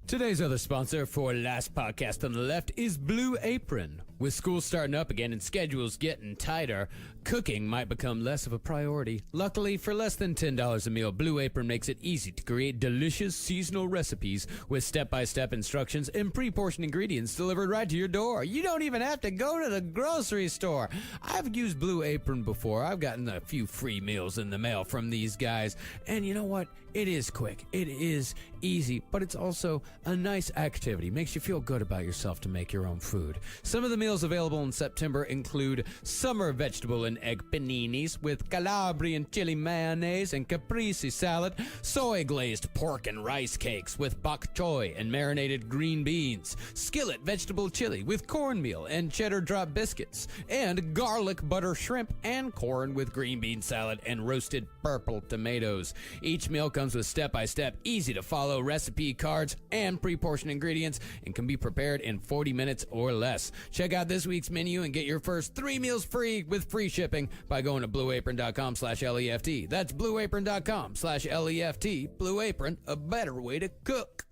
Today's other sponsor for Last Podcast on the Left is Blue Apron. With school starting up again and schedules getting tighter, cooking might become less of a priority. Luckily, for less than $10 a meal, Blue Apron makes it easy to create delicious seasonal recipes with step-by-step instructions and pre-portioned ingredients delivered right to your door. You don't even have to go to the grocery store. I've used Blue Apron before. I've gotten a few free meals in the mail from these guys. And you know what? It is quick. It is easy, but it's also a nice activity. Makes you feel good about yourself to make your own food. Some of the meals available in September include summer vegetable and egg paninis with Calabrian chili mayonnaise and caprese salad, soy glazed pork and rice cakes with bok choy and marinated green beans, skillet vegetable chili with cornmeal and cheddar drop biscuits, and garlic butter shrimp and corn with green bean salad and roasted purple tomatoes. Each meal comes with step-by-step, easy-to-follow recipe cards and pre-portioned ingredients and can be prepared in 40 minutes or less. Check out this week's menu and get your first 3 meals free with free shipping by going to blueapron.com/LEFT. That's blueapron.com/LEFT. Blue Apron, a better way to cook.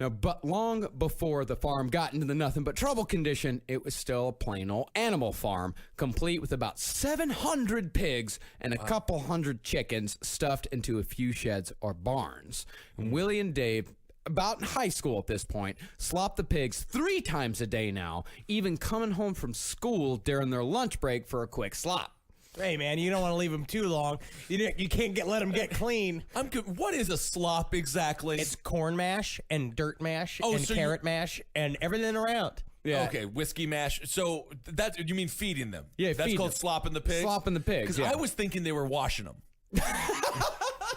Now, but long before the farm got into the nothing but trouble condition, it was still a plain old animal farm, complete with about 700 pigs and a couple hundred chickens stuffed into a few sheds or barns. And Willie and Dave, about in high school at this point, slop the pigs 3 times a day now, even coming home from school during their lunch break for a quick slop. Hey, man, you don't want to leave them too long. You can't let them get clean. What is a slop exactly? It's corn mash and dirt mash and so carrot mash and everything around. Yeah. Okay, whiskey mash. So that's, you mean feeding them? Yeah, that's feeding called them. slopping the pigs. Slopping the pigs, Because yeah. I was thinking they were washing them.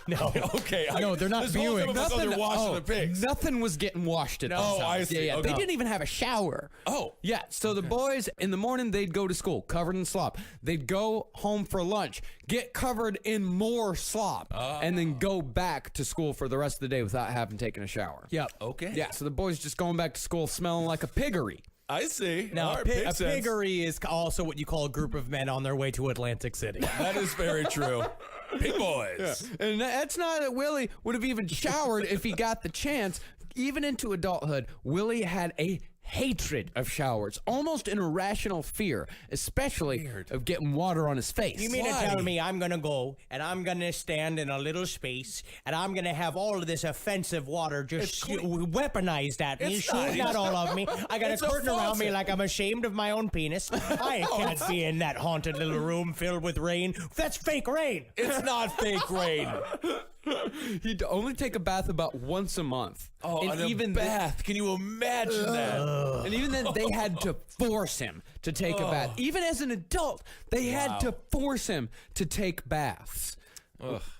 No. Okay. No, they're not this whole viewing. time I thought they were washing the pigs. Nothing was getting washed at this Oh, time. I see. Yeah, Okay. They didn't even have a shower. Oh. Yeah, so the boys, in the morning, they'd go to school covered in slop. They'd go home for lunch, get covered in more slop, and then go back to school for the rest of the day without having taken a shower. Yep. Okay. Yeah, so the boys just going back to school smelling like a piggery. I see. Now, All right, a makes sense. piggery is also what you call a group of men on their way to Atlantic City. That is very true. Pig boys. And that's not that Willie would have even showered if he got the chance. Even into adulthood, Willie had a hatred of showers, almost an irrational fear, especially of getting water on his face. You mean to tell me I'm going to go and I'm going to stand in a little space and I'm going to have all of this offensive water just weaponized at me, It's not. shooting at all of me? I got It's a a curtain around me faucet. like I'm ashamed of my own penis. I can't be in that haunted little room filled with rain. That's fake rain. It's not fake rain. He'd only take a bath about once a month. Oh, and even bath. Can you imagine that? And even then, they had to force him to take a bath. Even as an adult, they had to force him to take baths.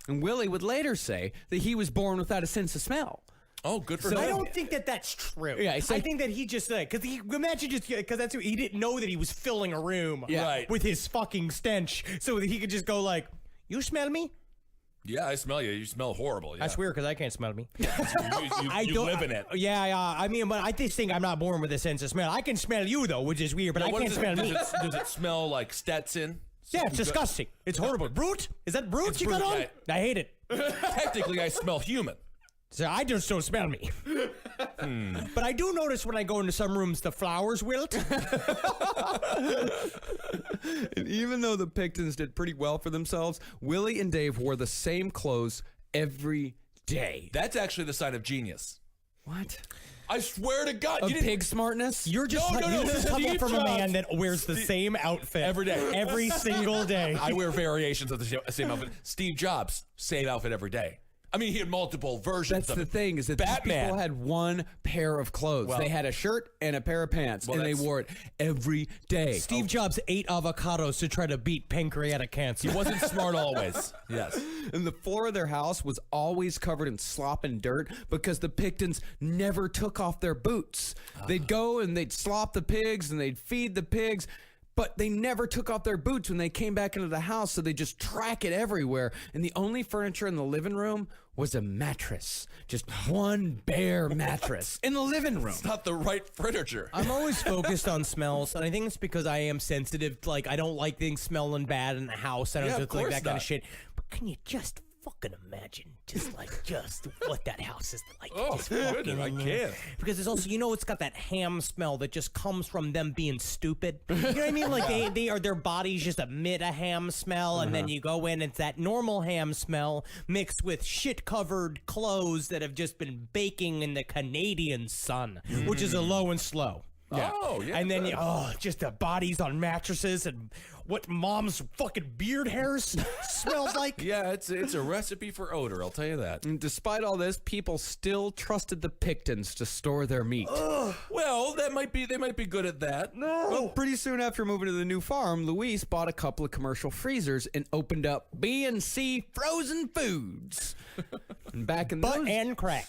And Willie would later say that he was born without a sense of smell. Oh, good for So- him. I don't think that that's true. Yeah, it's I like- think that he just because he imagine just because that's he didn't know that he was filling a room Right. with his fucking stench, so that he could just go like, "You smell me?" Yeah, I smell you. You smell horrible. Yeah. I swear, because I can't smell me. You live in it. Yeah. I mean, but I just think I'm not born with a sense of smell. I can smell you though, which is weird, but Now, I what can't does smell me. Does it smell like Stetson? Yeah, it's disgusting. It's horrible. Brute? Is that brute It's you got brute, on? I hate it. Technically, I smell human. So I just don't smell me. But I do notice when I go into some rooms, the flowers wilt. And even though the Pictons did pretty well for themselves, Willie and Dave wore the same clothes every day. That's actually the sign of genius. What? I swear to God. Of you didn't- pig smartness? You're just No, this is coming Steve from a man Jobs. that wears the same outfit Every day. every single day. I wear variations of the same outfit. Steve Jobs, same outfit every day. I mean, he had multiple versions That's of the it. thing, is that these Batman. people had one pair of clothes. Well- they had a shirt and a pair of pants, Well, and they that's- wore it every day. Steve Jobs ate avocados to try to beat pancreatic cancer. He wasn't smart always. Yes. And the floor of their house was always covered in slop and dirt because the Pictons never took off their boots. They'd go and they'd slop the pigs and they'd feed the pigs, but they never took off their boots when they came back into the house, so they just track it everywhere. And the only furniture in the living room was a mattress. Just one bare mattress in the living room. It's not the right furniture. I'm always focused on smells, and I think it's because I am sensitive. Like, I don't like things smelling bad in the house. I don't Yeah, of just like course that kind not. of shit. But can you just fucking imagine just what that house is like? Oh, Just goodness, fucking I in there. can't. Because it's also, it's got that ham smell that just comes from them being stupid. You know what I mean? Like their bodies just emit a ham smell, and then you go in, it's that normal ham smell mixed with shit-covered clothes that have just been baking in the Canadian sun, which is a low and slow. Oh, yeah. And then just the bodies on mattresses and what mom's fucking beard hairs smells like. Yeah, it's a recipe for odor, I'll tell you that. And despite all this, people still trusted the Pictons to store their meat. Well, they might be good at that. Well, pretty soon after moving to the new farm, Luis bought a couple of commercial freezers and opened up B&C Frozen Foods. And back in Butt those and crack.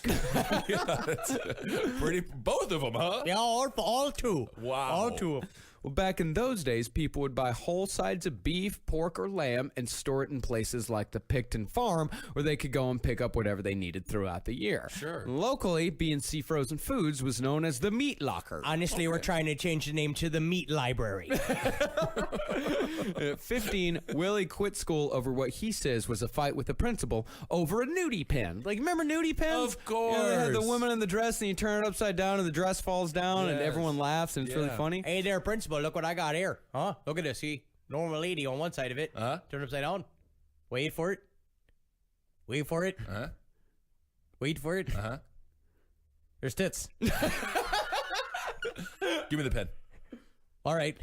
Pretty both of them, huh? Yeah, all two. Wow. All two of them. Well, back in those days, people would buy whole sides of beef, pork, or lamb and store it in places like the Picton Farm, where they could go and pick up whatever they needed throughout the year. Sure. Locally, B&C Frozen Foods was known as the Meat Locker. Honestly, we're trying to change the name to the Meat Library. At 15, Willie quit school over what he says was a fight with the principal over a nudie pen. Like, remember nudie pens? Of You know, they had the course. woman in the dress, and you turn it upside down, and the dress falls down, and Yes. everyone laughs, and it's really Yeah. funny. Hey there, principal. Look what I got here. Huh? Look at this. See? Normal lady on one side of it. Turn it upside down. Wait for it. Wait for it. Uh-huh. Wait for it. Uh-huh. There's tits. Give me the pen. All right.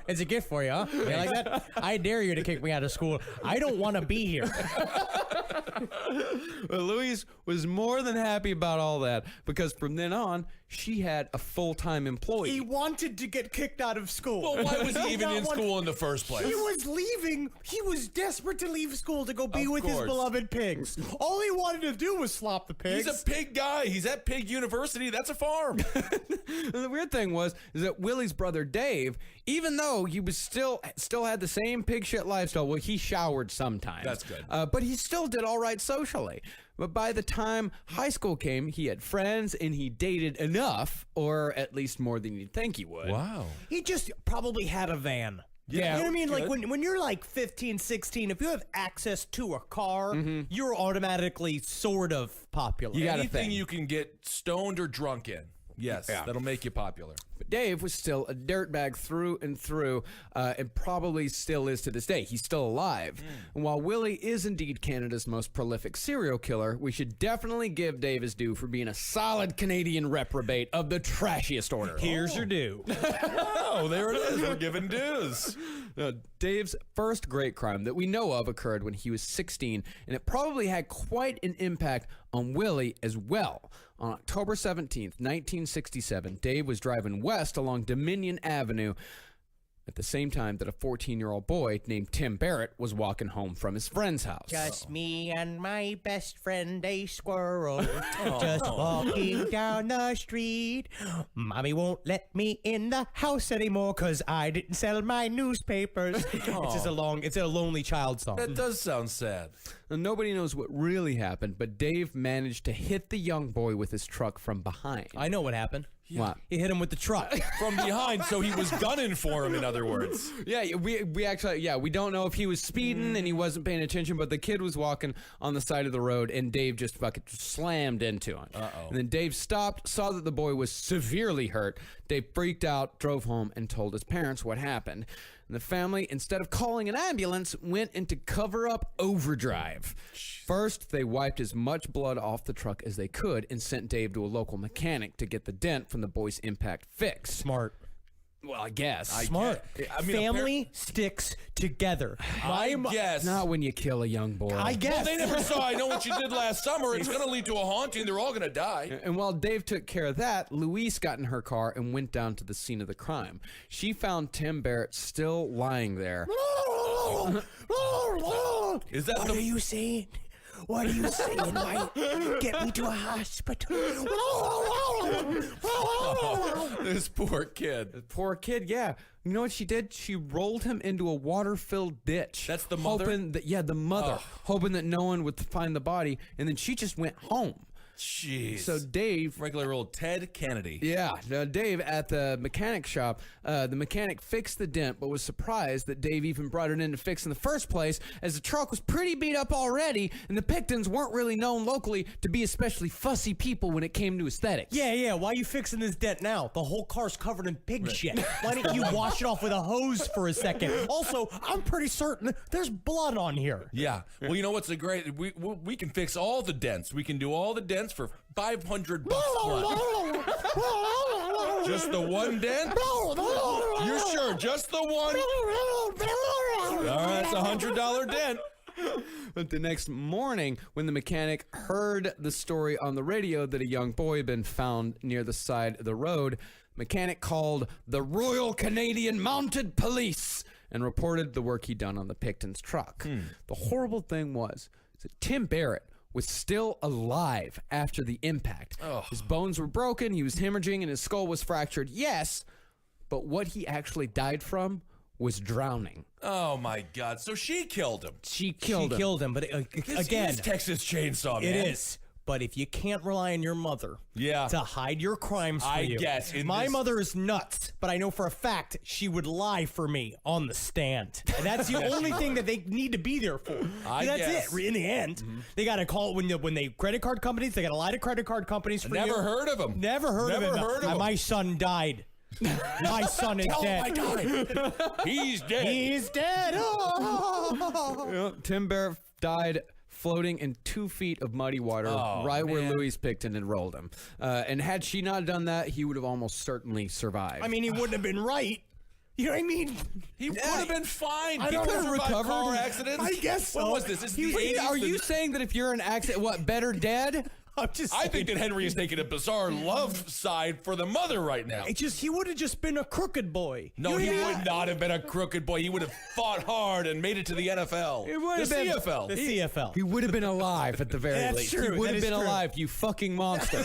It's a gift for you, huh? You like that? I dare you to kick me out of school. I don't want to be here. But Louise was more than happy about all that, because from then on, she had a full-time employee. He wanted to get kicked out of school. Well, why was he even in school in the first place? He was leaving. He was desperate to leave school to go be Of with his course. beloved pigs. All he wanted to do was slop the pigs. He's a pig guy. He's at Pig University. That's a farm. The weird thing is that Willie's brother Dave, even though he was still had the same pig shit lifestyle, well, he showered sometimes. That's good. But he still did all right socially. But by the time high school came, he had friends and he dated enough, or at least more than you'd think he would. Wow. He just probably had a van. Yeah, You know what I mean? Like good. when you're like 15, 16, if you have access to a car, you're automatically sort of popular. You got a Anything thing. you can get stoned or drunk in. Yes, that'll make you popular. But Dave was still a dirtbag through and through, and probably still is to this day. He's still alive. And while Willie is indeed Canada's most prolific serial killer, we should definitely give Dave his due for being a solid Canadian reprobate of the trashiest order. Here's your due. Oh, there it is. We're giving dues. Dave's first great crime that we know of occurred when he was 16, and it probably had quite an impact on Willie as well. On October 17th, 1967, Dave was driving west along Dominion Avenue at the same time that a 14-year-old boy named Tim Barrett was walking home from his friend's house. Just me and my best friend, a squirrel, just walking down the street. Mommy won't let me in the house anymore because I didn't sell my newspapers. It's just it's a lonely child song. That does sound sad. Now, nobody knows what really happened, but Dave managed to hit the young boy with his truck from behind. I know what happened. What? He hit him with the truck. From behind, so he was gunning for him, in other words. Yeah, we actually, we don't know if he was speeding and he wasn't paying attention, but the kid was walking on the side of the road and Dave just fucking slammed into him. And then Dave stopped, saw that the boy was severely hurt. Dave freaked out, drove home, and told his parents what happened. And the family, instead of calling an ambulance, went into cover-up overdrive. First, they wiped as much blood off the truck as they could and sent Dave to a local mechanic to get the dent from the boy's impact fixed. Smart. Well, I guess. Smart. I mean, Family sticks together. I guess. Not when you kill a young boy. I guess. Well, they never saw I Know What You Did Last Summer. It's going to lead to a haunting. They're all going to die. And while Dave took care of that, Louise got in her car and went down to the scene of the crime. She found Tim Barrett still lying there. Is that What the... are you saying? What are you saying, Mike? Get me to a hospital. This poor kid. Poor kid, yeah. You know what she did? She rolled him into a water-filled ditch. That's the mother? Hoping that, the mother. Hoping that no one would find the body, and then she just went home. Jeez. So Dave... Regular old Ted Kennedy. Yeah, now Dave at the mechanic shop, the mechanic fixed the dent, but was surprised that Dave even brought it in to fix in the first place, as the truck was pretty beat up already, and the Pictons weren't really known locally to be especially fussy people when it came to aesthetics. Yeah. Why are you fixing this dent now? The whole car's covered in pig shit. Why didn't you wash it off with a hose for a second? Also, I'm pretty certain there's blood on here. Yeah. Well, you know what's a great... We can fix all the dents. We can do all the dents for $500 flat. Just the one dent? You're sure? Just the one? All right, it's $100 dent. But the next morning, when the mechanic heard the story on the radio that a young boy had been found near the side of the road, mechanic called the Royal Canadian Mounted Police and reported the work he'd done on the Picton's truck. The horrible thing was that Tim Barrett was still alive after the impact. His bones were broken, he was hemorrhaging, and his skull was fractured, yes, but what he actually died from was drowning. Oh my God! So she killed him. She killed him. Killed him, but again, It's Texas Chainsaw, man. it is. But if you can't rely on your mother Yeah. to hide your crimes for I you, guess in my this- mother is nuts, but I know for a fact she would lie for me on the stand. And that's the only thing that they need to be there for. I that's guess. it. In the end, they got to call when they credit card companies. They got to lie to credit card companies for you. Never heard of him. Never heard of Never him. heard of him. My son died. My son is dead. He's dead. He's dead. Oh. Tim Barrett died floating in 2 feet of muddy water right where man. Louise Picton enrolled him. And had she not done that, he would have almost certainly survived. I mean, he wouldn't have been right. You know what I mean? He would have been fine. I don't People know. survive Recovered? car accidents. I guess so. What was this? It's the Wait, 80s. are you saying that if you're in an accident, what, better dead? I'm just I saying. think that Henry is taking a bizarre love side for the mother right now. He would have just been a crooked boy. No, he would not have been a crooked boy. He would have fought hard and made it to the NFL. It would have the been- CFL. The CFL. He would have been alive at the very That's least. true. He would That have is been true. alive, you fucking monster.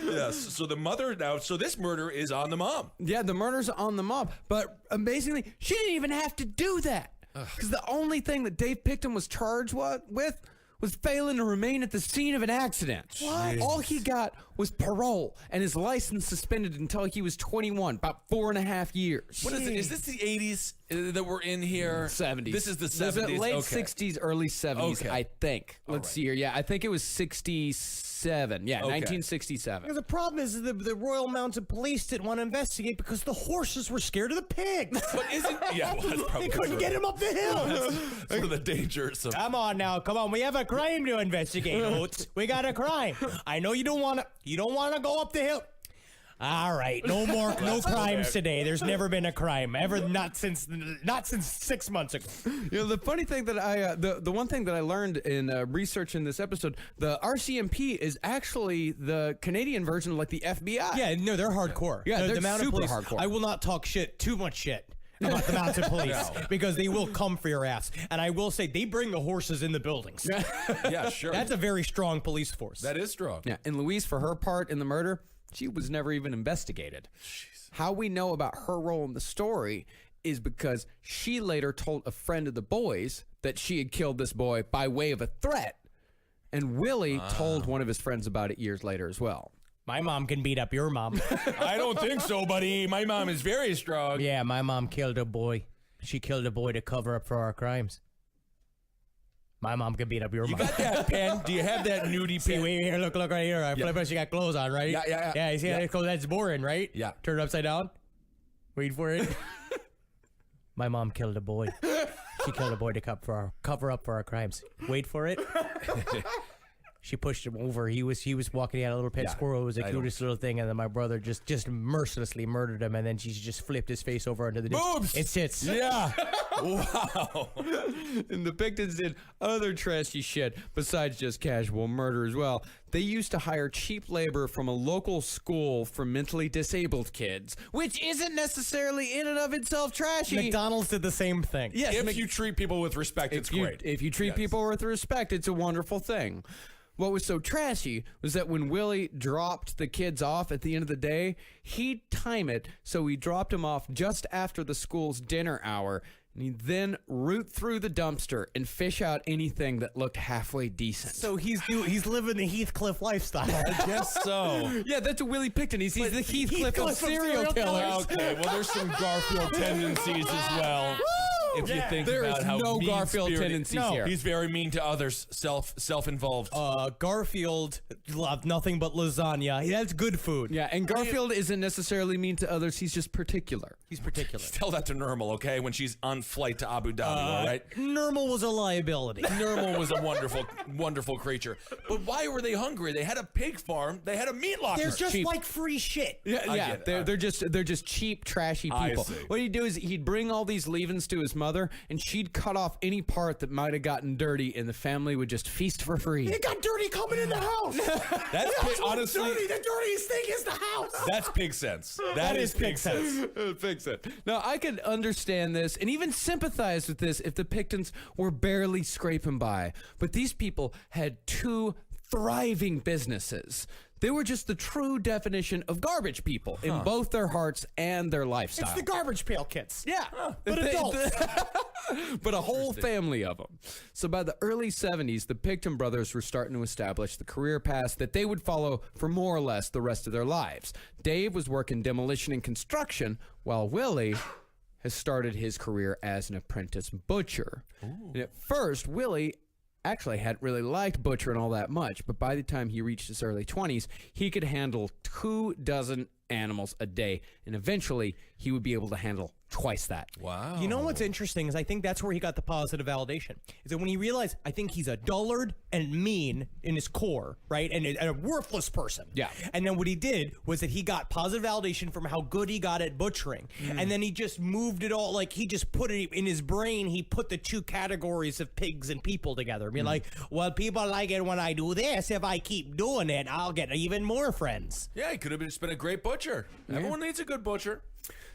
Yes. So the mother now. So this murder is on the mom. Yeah, the murder's on the mom. But amazingly, she didn't even have to do that. Because the only thing that Dave Picton was charged with was failing to remain at the scene of an accident. What? All he got was parole and his license suspended until he was 21, about 4.5 years. What is it? Is this the 80s that we're in here? 70s. This is the This is 70s. late Okay. 60s, early 70s, Okay. I think. Let's see here. Yeah, I think it was 67. Yeah, Okay. 1967. The problem is the Royal Mounted Police didn't want to investigate because the horses were scared of the pigs. But isn't well, that's probably They couldn't true. get him up the hill. That's one of the dangers of Come on now, come on. We have a crime to investigate, Oates. We got a crime. I know you don't want to go up the hill. All right, no crimes today. There's never been a crime ever, not since 6 months ago. You know, the funny thing that the one thing that I learned in research in this episode, the RCMP is actually the Canadian version of like the FBI. Yeah, no, they're hardcore. Yeah, they're the Mounted super Police, hardcore. I will not talk too much shit about the Mounted Police because they will come for your ass. And I will say they bring the horses in the buildings. yeah, sure. That's a very strong police force. that is strong. Yeah, and Louise, for her part in the murder, she was never even investigated. How we know about her role in the story is because she later told a friend of the boys that she had killed this boy by way of a threat. And Willie told one of his friends about it years later as well. My mom can beat up your mom. I don't think so, buddy. My mom is very strong. Yeah, my mom killed a boy. She killed a boy to cover up for our crimes. My mom can beat up your You mom. got that pen? Do you have that nudie See, pen? wait here, look right here. I flip it, she got clothes on, right? Yeah. Yeah, you see that clothes? That's boring, right? Yeah. Turn it upside down. Wait for it. My mom killed a boy. She killed a boy to cover up for our crimes. Wait for it. She pushed him over. He was walking. He had a little pet squirrel. It was the cutest little thing. And then my brother just mercilessly murdered him. And then she just flipped his face over into the Boobs! It sits. Yeah. Wow. And the Pictons did other trashy shit besides just casual murder as well. They used to hire cheap labor from a local school for mentally disabled kids, which isn't necessarily in and of itself trashy. McDonald's did the same thing. Yes, If you treat people with respect, it's if you, great. If you treat people with respect, it's a wonderful thing. What was so trashy was that when Willie dropped the kids off at the end of the day, he'd time it so he dropped them off just after the school's dinner hour, and he'd then root through the dumpster and fish out anything that looked halfway decent. So he's living the Heathcliff lifestyle. I guess so. Yeah, that's a Willie Picton. He's the Heathcliff of Heathcliff of serial serial killers. Okay, well, there's some Garfield tendencies as well. If you think There about is how no Garfield mean-spirited- tendencies here. He's very mean to others, self-involved. Garfield loved nothing but lasagna. That's good food. Yeah, and Garfield isn't necessarily mean to others. He's just particular. He's particular. Tell that to Nermal, okay? When she's on flight to Abu Dhabi, all right? Normal was a liability. Nermal was a wonderful, wonderful creature. But why were they hungry? They had a pig farm. They had a meat locker. They're just cheap. like free shit. Yeah, I yeah. get it. They're just cheap, trashy I people. see. What he'd do is he'd bring all these leavings to his mother, and she'd cut off any part that might have gotten dirty, and the family would just feast for free. It got dirty coming in the house. That's pig, honestly. dirty. The dirtiest thing is the house. That's pig sense. That is pig sense. Fix it. Now, I could understand this and even sympathize with this if the Pictons were barely scraping by. But these people had 2 thriving businesses. They were just the true definition of garbage people in both their hearts and their lifestyle. It's the Garbage Pail Kids. Yeah, But adults. but a whole family of them. So by the early 70s, the Picton brothers were starting to establish the career paths that they would follow for more or less the rest of their lives. Dave was working demolition and construction, while Willie has started his career as an apprentice butcher. And at first, Willie actually hadn't really liked butchering all that much, but by the time he reached his early 20s, he could handle 24 animals a day, and eventually he would be able to handle twice that. Wow. You know what's interesting is I think that's where he got the positive validation. Is that when he realized I think he's a dullard and mean in his core, right? And a worthless person. Yeah. And then what he did was that he got positive validation from how good he got at butchering. And then he just moved it all, like he just put it in his brain, he put the two categories of pigs and people together. I mean, like, well, people like it when I do this. If I keep doing it, I'll get even more friends. Yeah, he could have just been a great butcher. Everyone needs a good butcher.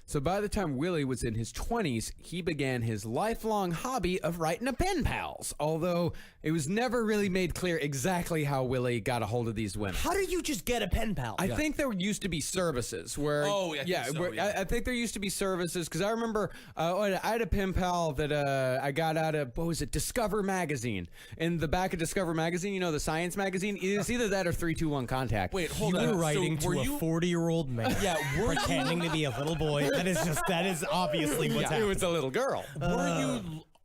So by the time Willie was in his 20s, he began his lifelong hobby of writing a pen pals, although it was never really made clear exactly how Willie got a hold of these women. How did you just get a pen pal? I think there used to be services where, Oh, I think so, yeah. I think there used to be services because I remember I had a pen pal that I got out of, what was it, Discover Magazine. In the back of Discover Magazine, you know, the science magazine, it's either that or 321 Contact. Wait, hold You on. were writing So were to you? a 40-year-old man. Yeah, were you- pretending to be a little boy. That is obviously what's It happening. was a little girl.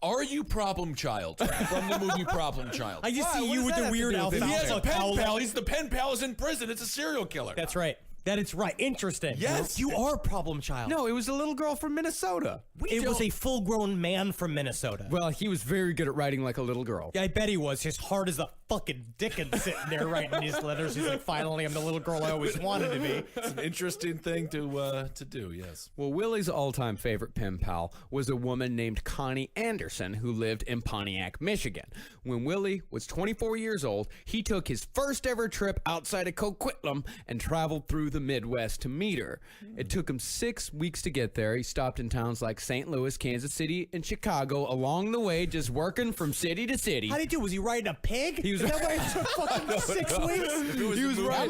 Are you Problem Child from the movie Problem Child? I just Why? see What you does with that the have to weird do with He anything? has alfalfa a pen cowl. pal. He's the pen pal is in prison. It's a serial killer. That's right. That it's right. Interesting. Yes. You are problem child. No, it was a little girl from Minnesota. it was a full-grown man from Minnesota. Well, he was very good at writing like a little girl. Yeah, I bet he was. His heart is a fucking Dickens sitting there writing his letters. He's like, finally, I'm the little girl I always wanted to be. It's an interesting thing to do. Yes. Well, Willie's all-time favorite pen pal was a woman named Connie Anderson who lived in Pontiac, Michigan. When Willie was 24 years old, he took his first ever trip outside of Coquitlam and traveled through the Midwest to meet her. It took him 6 weeks to get there. He stopped in towns like St. Louis, Kansas City, and Chicago along the way, just working from city to city. How did he do? Was he riding a pig? He was- Is that why it took fucking 6 weeks? He was right.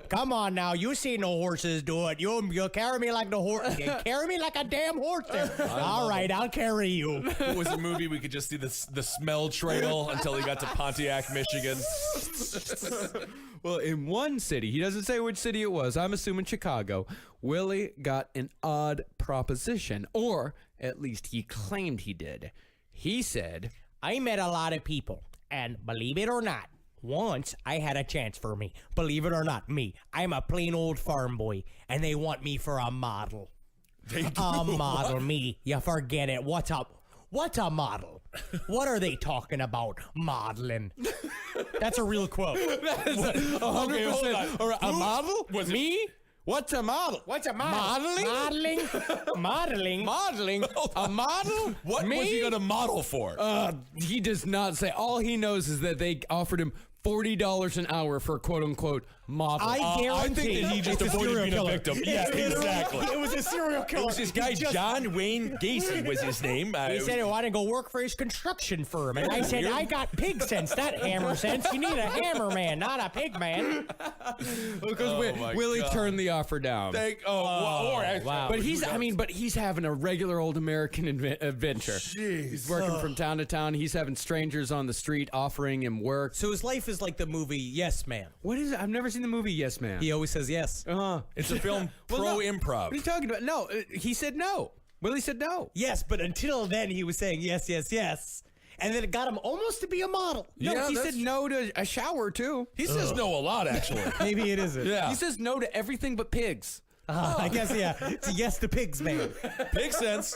Come on now. You see no horses do it. You'll carry me like the horse. You carry me like a damn horse there. All right, I'll carry you. It was a movie we could just see the smell trail until he got to Pontiac, Michigan. Well, in one city, he doesn't say which city it was, I'm assuming Chicago, Willie got an odd proposition, or at least he claimed he did. He said, I met a lot of people, and believe it or not, once I had a chance for me. Believe it or not, me. I'm a plain old farm boy, and they want me for a model. A model, me. You forget it. What's up? What's a model? What are they talking about? Modeling. That's a real quote. okay, hold on. All right, a model? Was it- Me? What's a model? What's a model? Modeling? Modeling? Modeling? A model? What Me? was he going to model for? He does not say. All he knows is that they offered him $40 an hour for quote unquote model. I guarantee. I think that he just it's avoided serial being a killer. victim. Yeah, exactly. It was a serial killer. It was this guy, He just- John Wayne Gacy was his name. He said he wanted to go work for his construction firm. And I said, I got pig sense, not hammer sense. You need a hammer man, not a pig man. Because my Willie God. turned the offer down. wow. But he's having a regular old American adventure. He's working from town to town. He's having strangers on the street offering him work. So his life is like the movie Yes Man. What is it? I've never seen the movie Yes Man. He always says yes. It's a film Well, no. pro-improv. What are you talking about? No, he said no. Willie said no. Yes, but until then he was saying yes, yes, yes. And then it got him almost to be a model. No, Yeah, he that's- said no to a shower too. He says no a lot, actually. Maybe it isn't. Yeah. He says no to everything but pigs. I guess, yeah. It's a yes to pigs, man. Makes sense.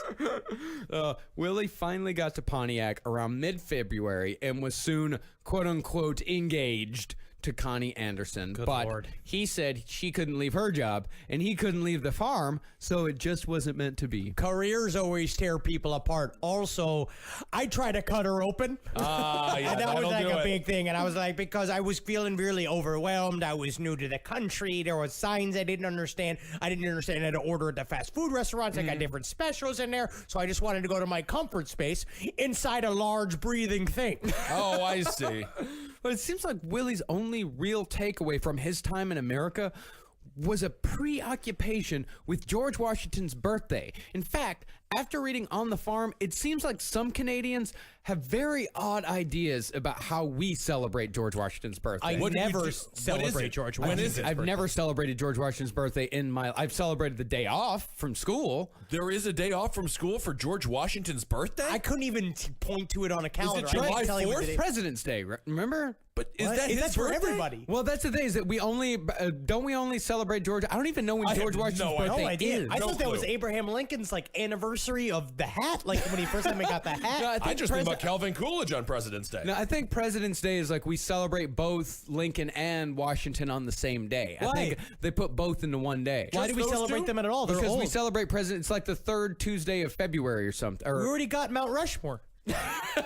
Willie finally got to Pontiac around mid-February and was soon, quote-unquote, engaged to Connie Anderson. But Lord. he said she couldn't leave her job, and he couldn't leave the farm, so it just wasn't meant to be. Careers always tear people apart. Also, I tried to cut her open. Yeah, And that was that'll like do a it. big thing. And I was like, because I was feeling really overwhelmed. I was new to the country. There was signs I didn't understand. I didn't understand how to order at the fast food restaurants. I got different specials in there. So I just wanted to go to my comfort space inside a large breathing thing. Oh, I see. But it seems like Willie's only real takeaway from his time in America was a preoccupation with George Washington's birthday. In fact, after reading On the Farm, it seems like some Canadians have very odd ideas about how we celebrate George Washington's birthday. I What do you never do? celebrate What is it? George When Washington's is it? I've birthday. never celebrated George Washington's birthday in my. I've celebrated the day off from school. There is a day off from school for George Washington's birthday? I couldn't even point to it on a calendar. I July can't tell you what 4th? it is. President's Day, remember? but is What? that his that's for birthday? everybody? Well, that's the thing is that we only don't we only celebrate George? I don't even know when I have George Washington's no birthday idea. idea. is. I No thought that was clue. Abraham Lincoln's like anniversary of the hat, like when he first time he got the hat. No, I just think about Calvin Coolidge on President's Day. No, I think President's Day is like we celebrate both Lincoln and Washington on the same day. I Why? think they put both into one day. Why do we those celebrate two? them at all? They're Because old. we celebrate President. It's like the third Tuesday of February or something. We Or, already got Mount Rushmore.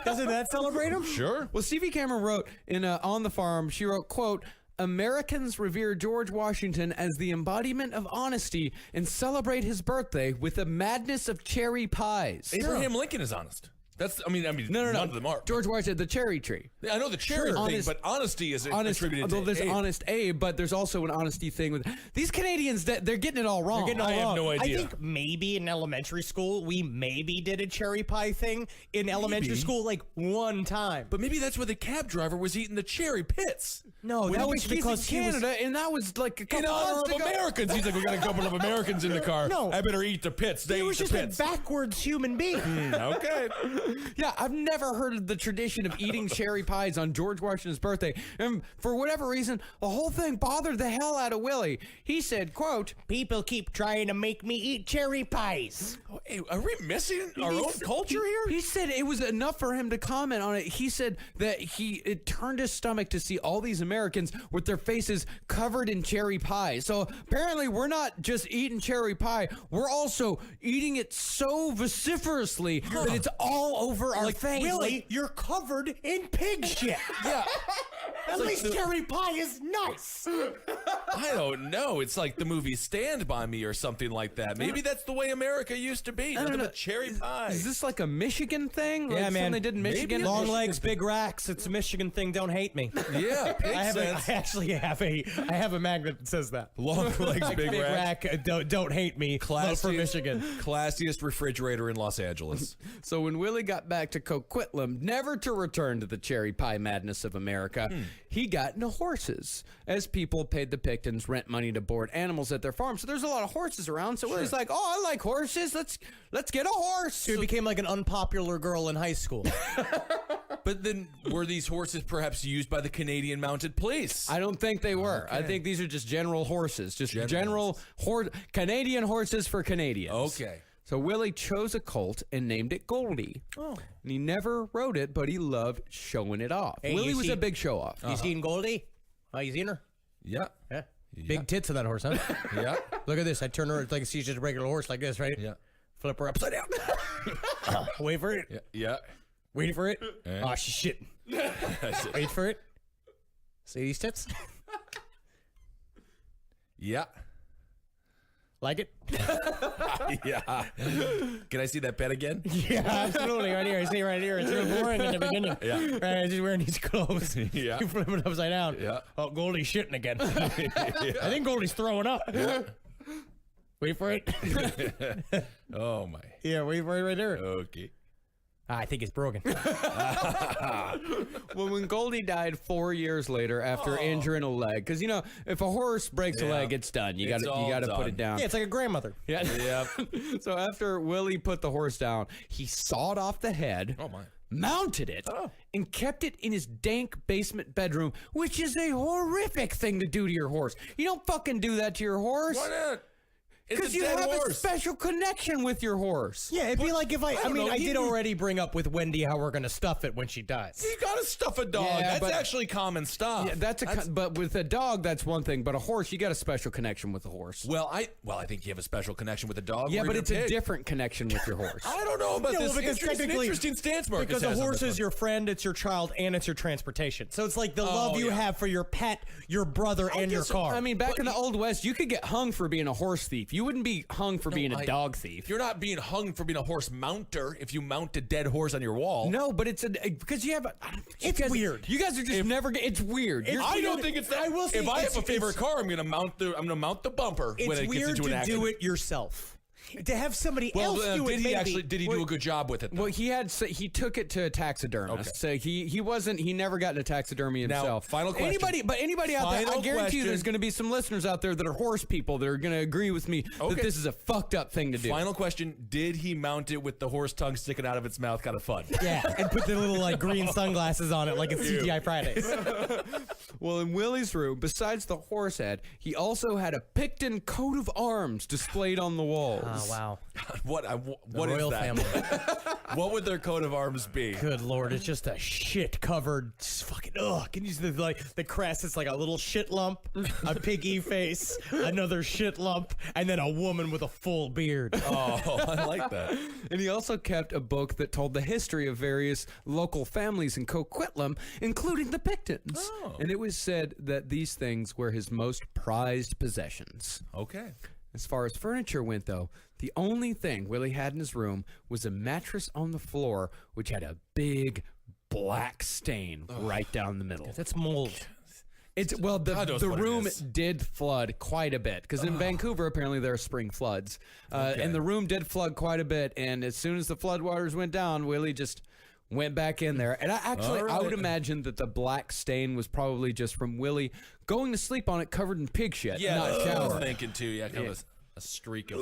Doesn't that celebrate him? Sure. well, Stevie Cameron wrote in On the Farm. She wrote, "Quote: Americans revere George Washington as the embodiment of honesty and celebrate his birthday with the madness of cherry pies." Abraham Lincoln is honest. That's, I mean, No, none of them are. George Washington, the cherry tree. I know the cherry thing, Honest- but honesty is Honest, attributed although to there's Abe. honest Abe, but there's also an honesty thing with these Canadians. That they're getting it all wrong. Getting all I have wrong. no idea. I think maybe in elementary school we maybe did a cherry pie thing in elementary Maybe. school like one time. But maybe that's where the cab driver was eating the cherry pits. No, that was He's because in he was. Canada, and that was like a In couple honor months of ago. Americans. He's like, we got a couple of Americans in the car. No. I better eat the pits. They He eat was the just a pits. backwards human being. Okay. Yeah, I've never heard of the tradition of eating cherry pies on George Washington's birthday, and for whatever reason, the whole thing bothered the hell out of Willie. He said, "Quote: People keep trying to make me eat cherry pies. Hey, are we missing our own culture here? He said it was enough for him to comment on it. He said that it turned his stomach to see all these Americans with their faces covered in cherry pie. So apparently we're not just eating cherry pie, we're also eating it so vociferously that it's all over our face. Willie, you're covered in pig shit. Yeah. At least cherry pie is nice. I don't know. It's like the movie Stand By Me or something like that. Maybe that's the way America used to be. Nothing but cherry pie. Is this like a Michigan thing? Yeah, like man. something they did in Maybe Michigan? it- Long legs, big racks. It's a Michigan thing. Don't hate me. Yeah, makes sense. I actually have a magnet that says that. Long legs, big rack. rack. Don't hate me. Vote for Michigan. Classiest refrigerator in Los Angeles. So when Willie got back to Coquitlam, never to return to the cherry pie madness of America, he got into horses. As people paid the Pictons rent money to board animals at their farm, so there's a lot of horses around. So Willie's like, "Oh, I like horses. Let's get a horse." So he became like an unpopular girl in high school. But then were these horses perhaps used by the Canadian Mounted Police? I don't think they were. I think these are just general horses, just general Canadian horses for Canadians. Okay. So Willie chose a colt and named it Goldie. Oh. And he never rode it, but he loved showing it off. Hey, Willie you was see- a big show off. You seen Goldie? Oh, you seen her? Yeah. Yeah. Big tits on that horse, huh? Yeah. Look at this. I turn her it's like she's just a regular horse like this, right? Yeah. Flip her upside down. Wait for it. Yeah. Yeah. Wait for it. Yeah. Oh, she's shitting. Wait for it. See these tits? Yeah. Like it? Yeah. Can I see that pet again? Yeah, absolutely. Right here. I see it right here. It's real boring in the beginning. Yeah. Right, she's wearing these clothes. Yeah. You flip it upside down. Yeah. Oh, Goldie's shitting again. I think Goldie's throwing up. Wait for it. Oh my. Yeah, wait for it right there. Okay. I think it's broken. Well, when Goldie died 4 years later after injuring a leg, because you know if a horse breaks a Yeah. leg, it's done. You It's got all to put done. it down. Yeah, it's like a grandmother. Yeah. Yep. So after Willie put the horse down, he sawed off the head. Oh my. Mounted it and kept it in his dank basement bedroom, which is a horrific thing to do to your horse. You don't fucking do that to your horse. Why not? It's Because a you dead have a horse. special connection with your horse. Yeah, it'd be like if I don't mean, know, I you- did already bring up with Wendy how we're going to stuff it when she dies. You gotta stuff a dog. Yeah, That's but- actually common stuff. Yeah, but with a dog, that's one thing. But a horse, you got a special connection with the horse. Well, I think you have a special connection with a dog. Yeah, or but your it's a pig. different connection with your horse. I don't know about Yeah, this. well, because It's an technically- interesting stance, Marcus. Because a has on horse this is one. your friend, it's your child, and it's your transportation. So it's like the love you yeah. have for your pet, your brother, and your guess- car. I mean, back in the Old West, you could get hung for being a horse thief. You wouldn't be hung for being a I- dog thief. You're not being hung for being a horse mounter if you mount a dead horse on your wall. No, but it's because you have. It's weird. You guys are just never. It's weird. I don't think it's that. I will say if I have it's- a favorite car, I'm gonna mount the bumper when It's it gets weird into an to accident. do it yourself. To have somebody Well, else do it, did he maybe. actually? Did he do a good job with it? Though? Well, he took it to a taxidermist. So he never got into taxidermy himself. final question. Anybody out there, I Final guarantee you question. there's going to be some listeners out there that are horse people that are going to agree with me Okay. that this is a fucked up thing to do. Final question: did he mount it with the horse tongue sticking out of its mouth? Kind of fun. Yeah, and put the little like green sunglasses on it like it's CGI Fridays. Well, in Willie's room, besides the horse head, he also had a Picton coat of arms displayed on the walls. Oh wow, What is royal that? family. What would their coat of arms be? Good lord, it's just a shit covered fucking Can you see the crest? It's like a little shit lump, a piggy face, another shit lump, and then a woman with a full beard. Oh, I like that. And he also kept a book that told the history of various local families in Coquitlam, including the Pictons. Oh. And it was said that these things were his most prized possessions. Okay. As far as furniture went, though, the only thing Willie had in his room was a mattress on the floor, which had a big black stain right down the middle. That's mold. The God knows what it room is. did flood quite a bit because in Vancouver apparently there are spring floods, and the room did flood quite a bit. And as soon as the floodwaters went down, Willie just went back in there. And I would imagine that the black stain was probably just from Willie going to sleep on it covered in pig shit, Yeah, not that's what I was shower. thinking too. Yeah, kind of a streak of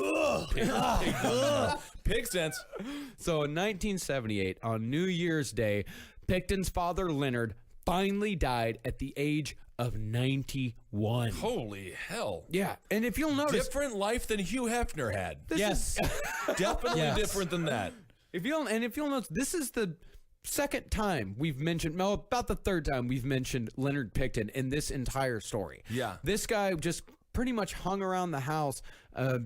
pig sense. So in 1978, on New Year's Day, Picton's father Leonard finally died at the age of 91. Holy hell! Yeah, and if you'll notice, Different life than Hugh Hefner had. Yes. Definitely Yes. different than that. if you'll notice, this is the second time we've mentioned, no, about the third time we've mentioned Leonard Picton in this entire story. Yeah. This guy just pretty much hung around the house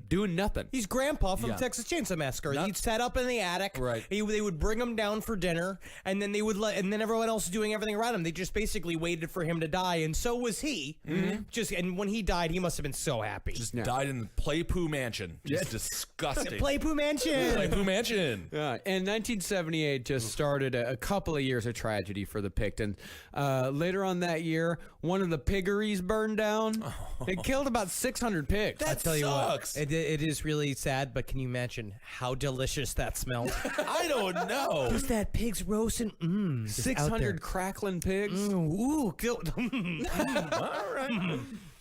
doing nothing. He's Grandpa from Yeah. Texas Chainsaw Massacre. He'd set up in the attic. Right. They would bring him down for dinner, and then they would and then everyone else was doing everything around him. They just basically waited for him to die, and so was he. And when he died, he must have been so happy. Just died in the Play Poo Mansion. Just disgusting. Play Poo Mansion. Play Poo Mansion. And 1978 just started a couple of years of tragedy for the Picton. Later on that year, one of the piggeries burned down. It killed about 600 pigs. I tell you sucks. what, it is really sad. But can you imagine how delicious that smelled? I don't know. Just that pig's roasting. 600 crackling pigs. Ooh, All right.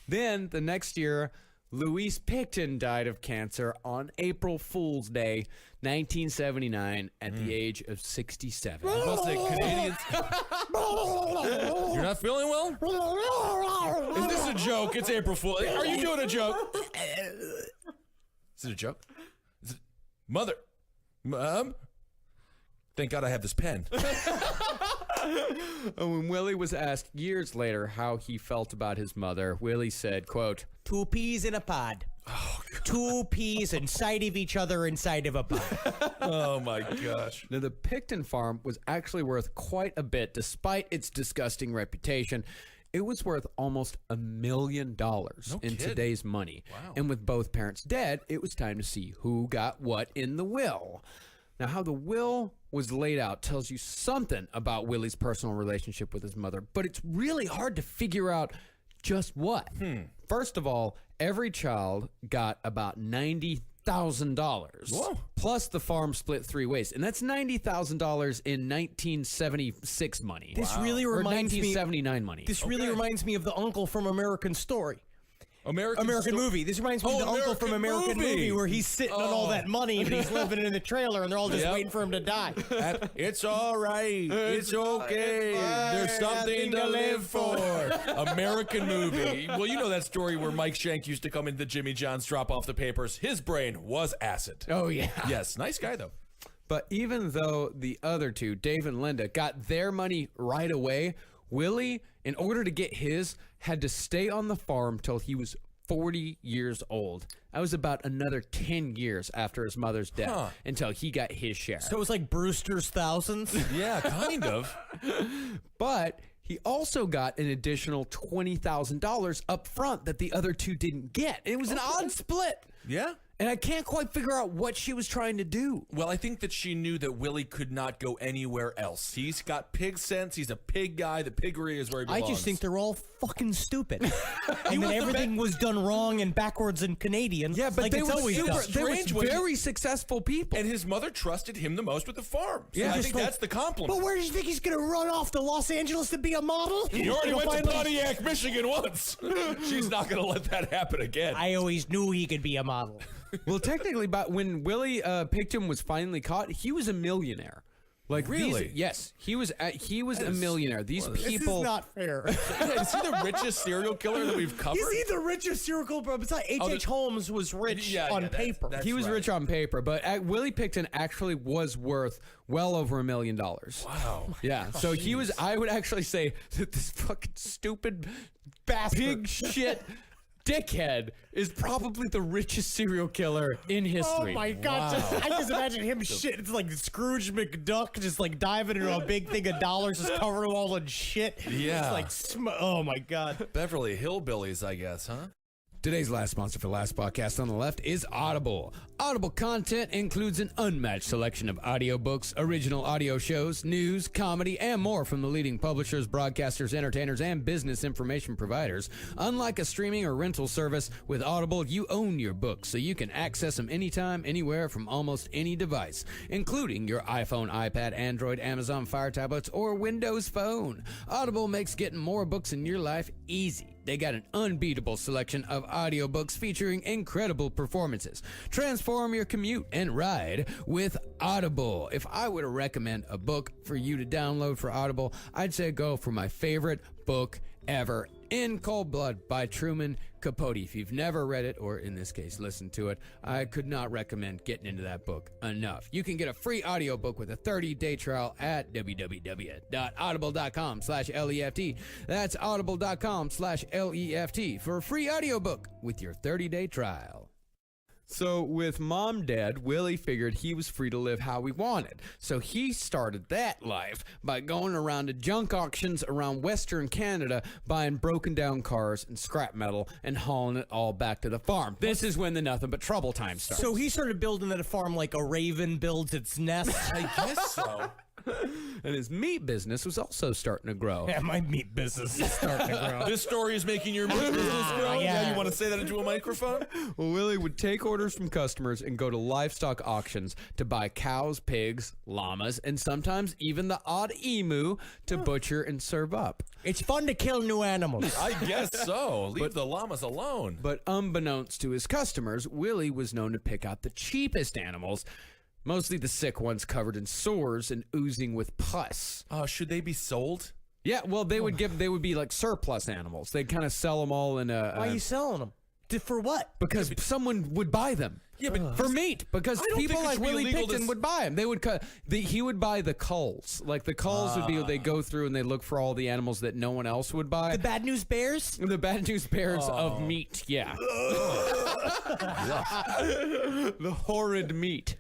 Then the next year, Louise Picton died of cancer on April Fool's Day, 1979, at the age of 67. I must say, Canadians. You're not feeling well? Is this a joke? It's April Fool. Are you doing a joke? Is it a joke? Is it... Mom? Thank God I have this pen. When Willie was asked years later how he felt about his mother, Willie said, quote, 2 peas in a pod. 2 peas inside of each other inside of a pod. Oh my gosh. Now, the Picton farm was actually worth quite a bit, despite its disgusting reputation. It was worth almost $1 million in kidding. today's money. Wow. And with both parents dead, it was time to see who got what in the will. Now, how the will was laid out tells you something about Willie's personal relationship with his mother, but it's really hard to figure out just what. First of all, every child got about $90,000. Whoa. Plus the farm split 3 ways. And that's $90,000 in 1976 money. This really Or reminds me. 1979 money. This really reminds me of the uncle from American Story. American Movie. This reminds me of the uncle from American movie where he's sitting on all that money and he's living in the trailer and they're all just Yep. waiting for him to die. It's all right. It's okay. There's something to live for. American movie. Well, you know that story where Mike Shank used to come into Jimmy John's, drop off the papers. His brain was acid. Oh, yeah. Yes, nice guy though. But even though the other two, Dave and Linda, got their money right away, Willie, in order to get his, had to stay on the farm till he was 40 years old. That was about another 10 years after his mother's death until he got his share. So it was like Brewster's Thousands. Yeah, kind of. But he also got an additional $20,000 up front that the other two didn't get. It was an odd split. Yeah. And I can't quite figure out what she was trying to do. Well, I think that she knew that Willie could not go anywhere else. He's got pig sense. He's a pig guy. The piggery is where he I belongs. just think they're all fucking stupid. And was that the everything was done wrong and backwards and Canadian. Yeah, but like they it's were always super, done. they were Strange when very successful people. And his mother trusted him the most with the farm. So Yeah. I Just think like- that's the compliment. But where do you think he's going to run off to Los Angeles to be a model? He already You'll went to find him- Pontiac, Michigan once. She's not going to let that happen again. I always knew he could be a model. Well, technically, but when Willie Picton was finally caught, he was a millionaire. Like Really? yes, he was a millionaire. These people. This is not fair. Yeah, is he the richest serial killer that we've covered? Is he the richest serial killer? Besides, H.H. Holmes was rich Yeah, on yeah, that's- paper. that's He was right. rich on paper, but Willie Picton actually was worth well over $1 million. Wow. Yeah, so he was. I would actually say that this fucking stupid Bastard. pig shit dickhead is probably the richest serial killer in Oh history. my God! I just imagine him shit. It's like Scrooge McDuck just like diving into a big thing of dollars, just covered all in shit. Yeah. Just like oh my God. Beverly Hillbillies, I guess, huh? Today's last sponsor for the last podcast on the left is Audible. Audible content includes an unmatched selection of audiobooks, original audio shows, news, comedy, and more from the leading publishers, broadcasters, entertainers, and business information providers. Unlike a streaming or rental service, with Audible, you own your books, so you can access them anytime, anywhere, from almost any device, including your iPhone, iPad, Android, Amazon Fire tablets, or Windows Phone. Audible makes getting more books in your life easy. They got an unbeatable selection of audiobooks featuring incredible performances. Transform your commute and ride with Audible. If I were to recommend a book for you to download for Audible, I'd say go for my favorite book ever, In Cold Blood by Truman Capote. If you've never read it, or in this case listened to it, I could not recommend getting into that book enough. You can get a free audiobook with a 30-day trial at www.audible.com/LEFT. That's audible.com/LEFT for a free audiobook with your 30-day trial. So with Mom dead, Willie figured he was free to live how he wanted. So he started that life by going around to junk auctions around Western Canada, buying broken down cars and scrap metal and hauling it all back to the farm. This is when the nothing but trouble time starts. So he started building that farm like a raven builds its nest. I guess so. And his meat business was also starting to grow. Yeah, my meat business is starting to grow. This story is making your business grow? yeah. You want to say that into a microphone? Well, Willie would take orders from customers and go to livestock auctions to buy cows, pigs, llamas, and sometimes even the odd emu to butcher and serve up. It's fun to kill new animals. I guess so. Leave the llamas alone. But unbeknownst to his customers, Willie was known to pick out the cheapest animals, mostly the sick ones covered in sores and oozing with pus. Should they be sold? Yeah, well, they would be like surplus animals. They'd kind of sell them all in a. Why are you selling them? For what? Because someone would buy them. Yeah, but for meat, because I don't people think it like should be Willie illegal to Picton would buy them. They would he would buy the culls. Like the culls would be they go through and they look for all the animals that no one else would buy. The bad news bears? The bad news bears of meat, yeah. The horrid meat.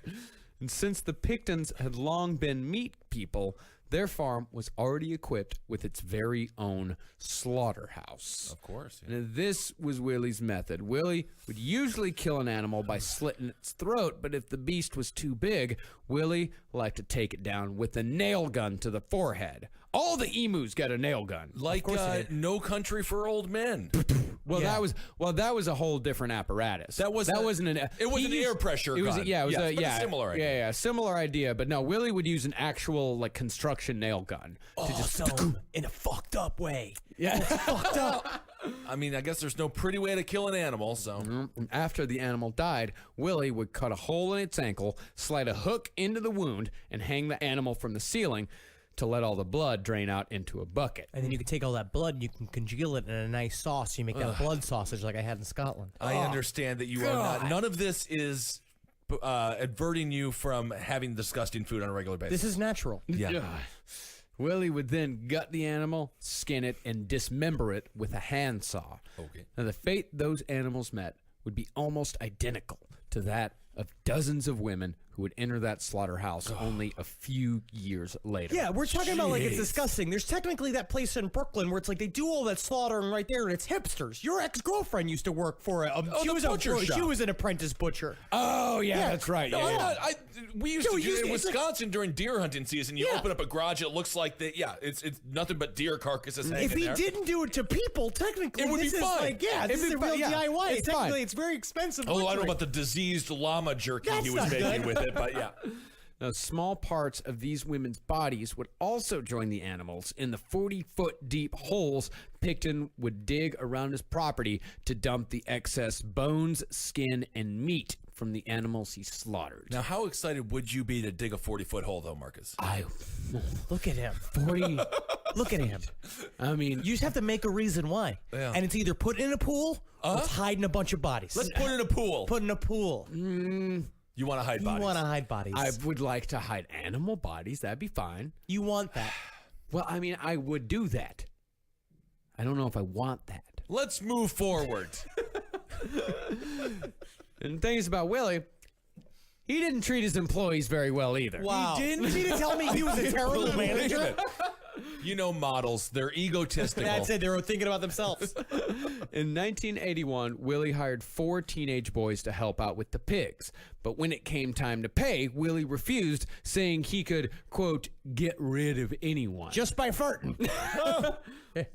And since the Pictons had long been meat people, their farm was already equipped with its very own slaughterhouse. Of course. And this was Willie's method. Willie would usually kill an animal by slitting its throat, but if the beast was too big, Willie liked to take it down with a nail gun to the forehead. All the emus got a nail gun. Like No Country for Old Men. Well, that was a whole different apparatus. That wasn't an air pressure It was gun. it was Yes, but a similar idea. Yeah, similar idea. But no, Willie would use an actual like construction nail gun to just in a fucked up way. yeah. Fucked up. I mean, I guess there's no pretty way to kill an animal, so. And after the animal died, Willie would cut a hole in its ankle, slide a hook into the wound, and hang the animal from the ceiling to let all the blood drain out into a bucket. And then you can take all that blood and you can congeal it in a nice sauce. You make that blood sausage like I had in Scotland. I understand that you are not. None of this is averting you from having disgusting food on a regular basis. This is natural. Yeah. Willie would then gut the animal, skin it, and dismember it with a handsaw. Okay. Now, the fate those animals met would be almost identical to that of dozens of women who would enter that slaughterhouse only a few years later. Yeah, we're talking about like it's disgusting. There's technically that place in Brooklyn where it's like they do all that slaughtering right there, and it's hipsters. Your ex-girlfriend used to work for she was an apprentice butcher. Oh, yeah, that's right. No, Yeah. we used to do it in it's like- Wisconsin during deer hunting season. You open up a garage, it looks like it's nothing but deer carcasses hanging If he there. didn't do it to people, technically, It would this be is fine. like, this is a real DIY. It's fine. Technically, it's very expensive. Oh, I don't know butchering. about the diseased llama jerky That's he was not making good. with it, but yeah. Now, small parts of these women's bodies would also join the animals in the 40-foot deep holes Picton would dig around his property to dump the excess bones, skin, and meat from the animals he slaughtered. Now, how excited would you be to dig a 40-foot hole, though, Marcus? Look at him. 40. Look at him. I mean, You just have to make a reason why. Yeah. And it's either put in a pool or it's hiding a bunch of bodies. Let's put it in a pool. Put in a pool. You want to hide You bodies? want to hide bodies. I would like to hide animal bodies. That'd be fine. You want that. Well, I mean, I would do that. I don't know if I want that. Let's move forward. And the thing is about Willie, he didn't treat his employees very well either. Wow. He didn't? You mean to tell me he was a terrible manager? You know models, they're egotistical. That's it. They were thinking about themselves. In 1981, Willie hired 4 teenage boys to help out with the pigs. But when it came time to pay, Willie refused, saying he could, quote, get rid of anyone. Just by farting.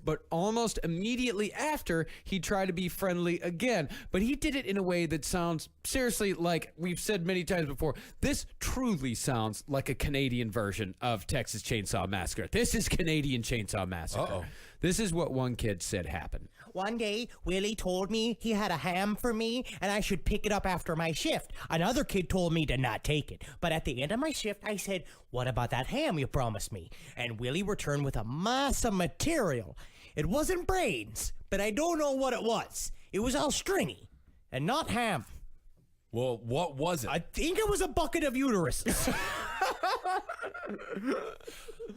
But almost immediately after, he tried to be friendly again. But he did it in a way that sounds, seriously, like we've said many times before, this truly sounds like a Canadian version of Texas Chainsaw Massacre. This is Canadian Chainsaw Massacre. Uh-oh. This is what one kid said happened. One day, Willie told me he had a ham for me and I should pick it up after my shift. Another kid told me to not take it. But at the end of my shift, I said, what about that ham you promised me? And Willie returned with a mass of material. It wasn't brains, but I don't know what it was. It was all stringy and not ham. Well, what was it? I think it was a bucket of uteruses.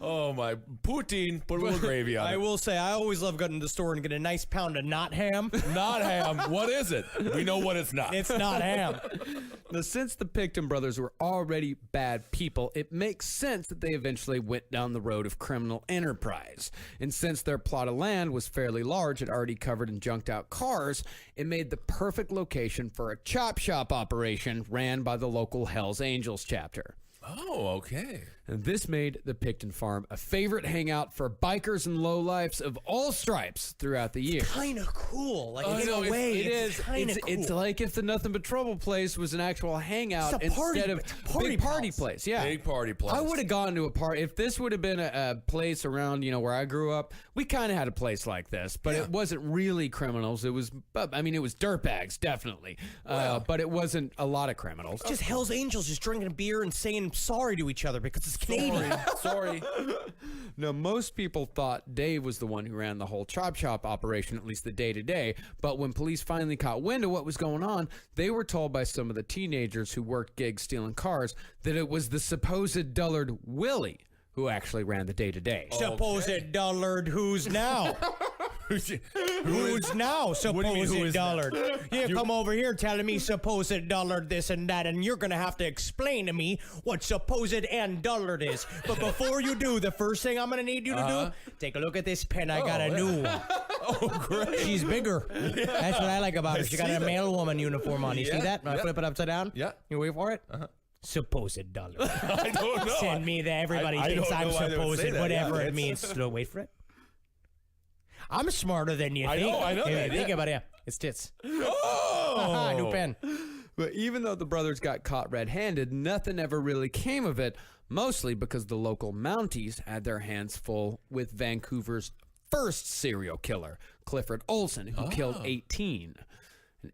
Oh my, poutine, put a little gravy on I it. will say, I always love going to the store and get a nice pound of not ham. Not ham. What is it? We know what it's not. It's not ham. Now, since the Picton brothers were already bad people, it makes sense that they eventually went down the road of criminal enterprise. And since their plot of land was fairly large and already covered in junked out cars, it made the perfect location for a chop shop operation ran by the local Hells Angels chapter. Oh, okay. And this made the Picton farm a favorite hangout for bikers and lowlifes of all stripes throughout the year. Kind of cool. Like, in know, a way, It is. kind of cool. It's like if the Nothing But Trouble place was an actual hangout It's a party- instead of it's a party big party house. place. Yeah, Big party place. I would have gone to a party if this would have been a place around where I grew up. We kind of had a place like this, but it wasn't really criminals. It was, it was dirtbags definitely, but it wasn't a lot of criminals. Just Hell's Angels just drinking a beer and saying sorry to each other because it's Canadian. Sorry. Now, most people thought Dave was the one who ran the whole chop shop operation, at least the day-to-day, but when police finally caught wind of what was going on, they were told by some of the teenagers who worked gigs stealing cars that it was the supposed dullard Willie who actually ran the day-to-day. Supposed dullard, who's now? Who's now do you mean, who supposed is dullard? You come over here telling me supposed dullard this and that, and you're gonna have to explain to me what supposed and dullard is. But before you do, the first thing I'm gonna need you to do, take a look at this pen. I got a new one. Oh, great. She's bigger. That's what I like about her. She got see a that. male woman uniform on. You see that? I flip it upside down? Yeah. You wait for it? Supposed dullard. I don't know. Send me that. Everybody I thinks don't I'm know why they would supposed, say that. whatever Yeah, it means. Slow, wait for it. I'm smarter than you I think. know Hey, that, Think yeah. about it. It's tits. Oh. New pen. But even though the brothers got caught red-handed, nothing ever really came of it, mostly because the local Mounties had their hands full with Vancouver's first serial killer, Clifford Olson, who killed 18.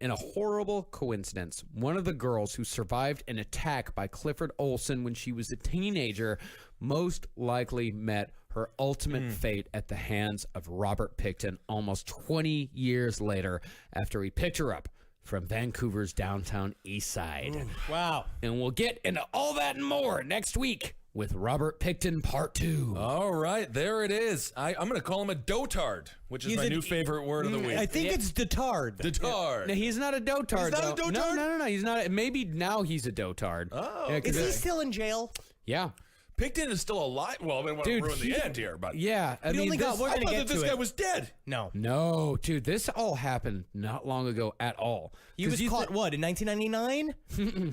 In a horrible coincidence, one of the girls who survived an attack by Clifford Olson when she was a teenager most likely met her ultimate fate at the hands of Robert Picton almost 20 years later after he picked her up from Vancouver's downtown east side. Wow. And we'll get into all that and more next week with Robert Pickton Part 2. All right, there it is. I'm going to call him a dotard, which is He's my a- new favorite word of the week. I think it's Detard. Dotard. No, he's not a dotard. He's not a though. dotard? No. He's not. Maybe now he's a dotard. Oh. Yeah, 'cause Is he still in jail? yeah. Picton is still alive. Well, I don't want to Dude, ruin he- the end here, but Yeah. I We mean, only got this- one- I We're gonna thought get that this to guy it. was dead. No. No, dude, this all happened not long ago at all. He was 'Cause you caught, what, in 1999?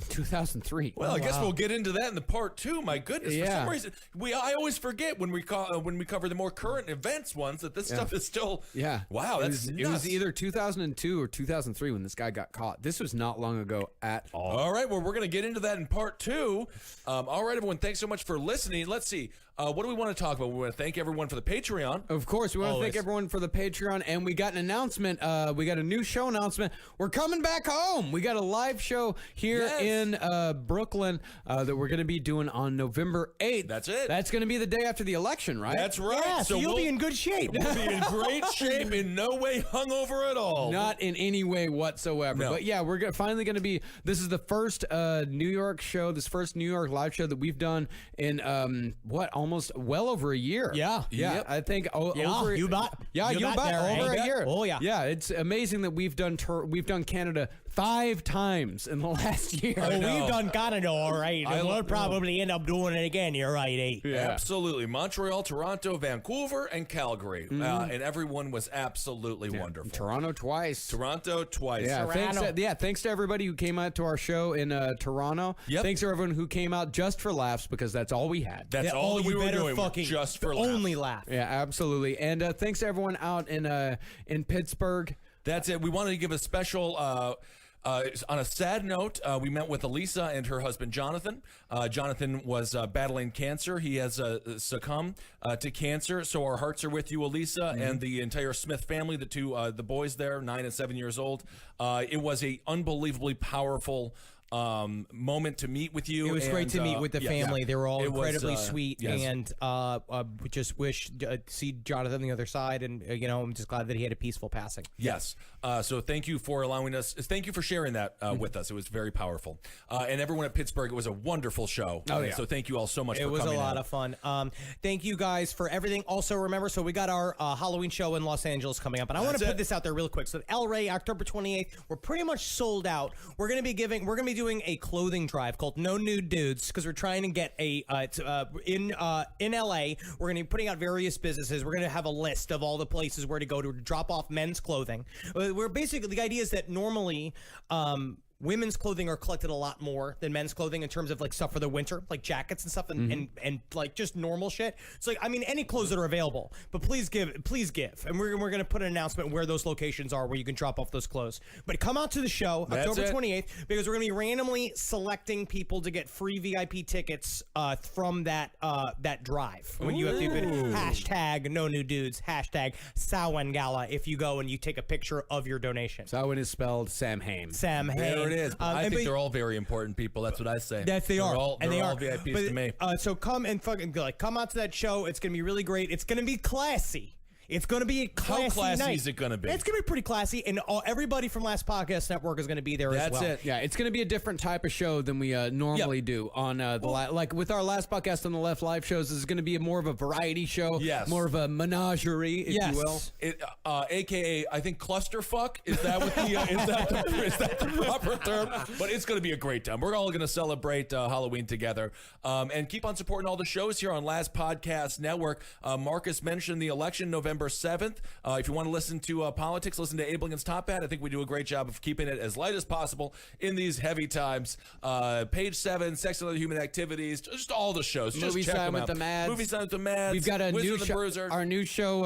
2003. Well, I guess we'll get into that in the part 2. My goodness, for Yeah. some reason, I always forget when we cover the more current events ones that this stuff is still. Yeah. Wow, that's it was either 2002 or 2003 when this guy got caught. This was not long ago at all. All right, well, we're going to get into that in part 2. All right, everyone, thanks so much for listening. Let's see. What do we want to talk about? We want to thank everyone for the Patreon. Of course, we want to Always. thank everyone for the Patreon, and we got an announcement. We got a new show announcement. We're coming back home. We got a live show here Yes. in Brooklyn that we're going to be doing on November 8th. That's it. That's going to be the day after the election, right? That's right. Yeah, so you'll we'll be in good shape. we'll be in great shape, in no way hungover at all. Not in any way whatsoever. No. But yeah, we're finally going to be. This is the first New York show, this first New York live show that we've done in almost well over a year. Yeah. Yeah. Yep. I think Yeah, over. you bet. Yeah, You you bet bet. there, Over eh? a year. Oh, yeah. Yeah, it's amazing that we've done Canada 5 times in the last year. Oh, know. we've done Canada all right, I and we'll love- probably end up doing it again. You're right, eh? Yeah. Absolutely. Montreal, Toronto, Vancouver, and Calgary. And everyone was absolutely wonderful. Toronto twice. Toronto twice. Yeah, thanks to everybody who came out to our show in Toronto. Yep. Thanks to everyone who came out just for laughs because that's all we had. That's Yeah, all that we you were better doing, fucking just for only laughs. laugh. Yeah, absolutely. And thanks to everyone out in Pittsburgh. That's it. We wanted to give a special. On a sad note, we met with Elisa and her husband Jonathan. Jonathan was battling cancer. He has succumbed to cancer. So our hearts are with you, Elisa, and the entire Smith family. The boys there, 9 and 7 years old. It was a unbelievably powerful moment to meet with you. It was great to meet with the family. They were all It was, incredibly sweet, yes. and we just wish to see Jonathan on the other side. And I'm just glad that he had a peaceful passing. Yes. So thank you for allowing us. Thank you for sharing that with us. It was very powerful. And everyone at Pittsburgh, it was a wonderful show. Oh, yeah. So thank you all so much It for was a coming lot out. of fun. Thank you guys for everything. Also, remember, so we got our Halloween show in Los Angeles coming up, and I want to That's put it. this out there real quick. So El Rey, October 28th, we're pretty much sold out. We're gonna be doing a clothing drive called No Nude Dudes because we're trying to get in LA. We're gonna be putting out various businesses. We're gonna have a list of all the places where to go to drop off men's clothing. We're basically, the idea is that normally women's clothing are collected a lot more than men's clothing in terms of like stuff for the winter, like jackets and stuff, and like just normal shit. It's like, I mean, any clothes that are available, but please give, and we're gonna put an announcement where those locations are where you can drop off those clothes. But come out to the show That's October it. 28th because we're gonna be randomly selecting people to get free VIP tickets from that drive. When you have to put hashtag No New Dudes, hashtag Samhain Gala if you go and you take a picture of your donation. Samhain is spelled Sam Hain. Sam Hain. There it is. I and think but- they're all very important people. That's what I say. Yes, they are. They're They all are. VIPs But, to me. So come and fucking come out to that show. It's gonna be really great. It's gonna be classy. It's going to be a classy classy night. is it gonna be? It's going to be pretty classy, and everybody from Last Podcast Network is going to be there as That's well. it. Yeah, it's going to be a different type of show than we normally do on like with our last podcast on the Left Live shows. This is going to be more of a variety show, Yes. more of a menagerie, if Yes. you will. It, AKA, I think clusterfuck. Is that what the is that the proper term? But it's going to be a great time. We're all going to celebrate Halloween together, and keep on supporting all the shows here on Last Podcast Network. Marcus mentioned the election, November 7th. If you want to listen to politics, listen to Abe Lincoln's Top Hat. I think we do a great job of keeping it as light as possible in these heavy times. Page 7, Sex and Other Human Activities, just all the shows. Just Movie check Time them with out. the Mads. Movie Time with the Mads. We've got a Wizard new of the show, Bruiser. our new show,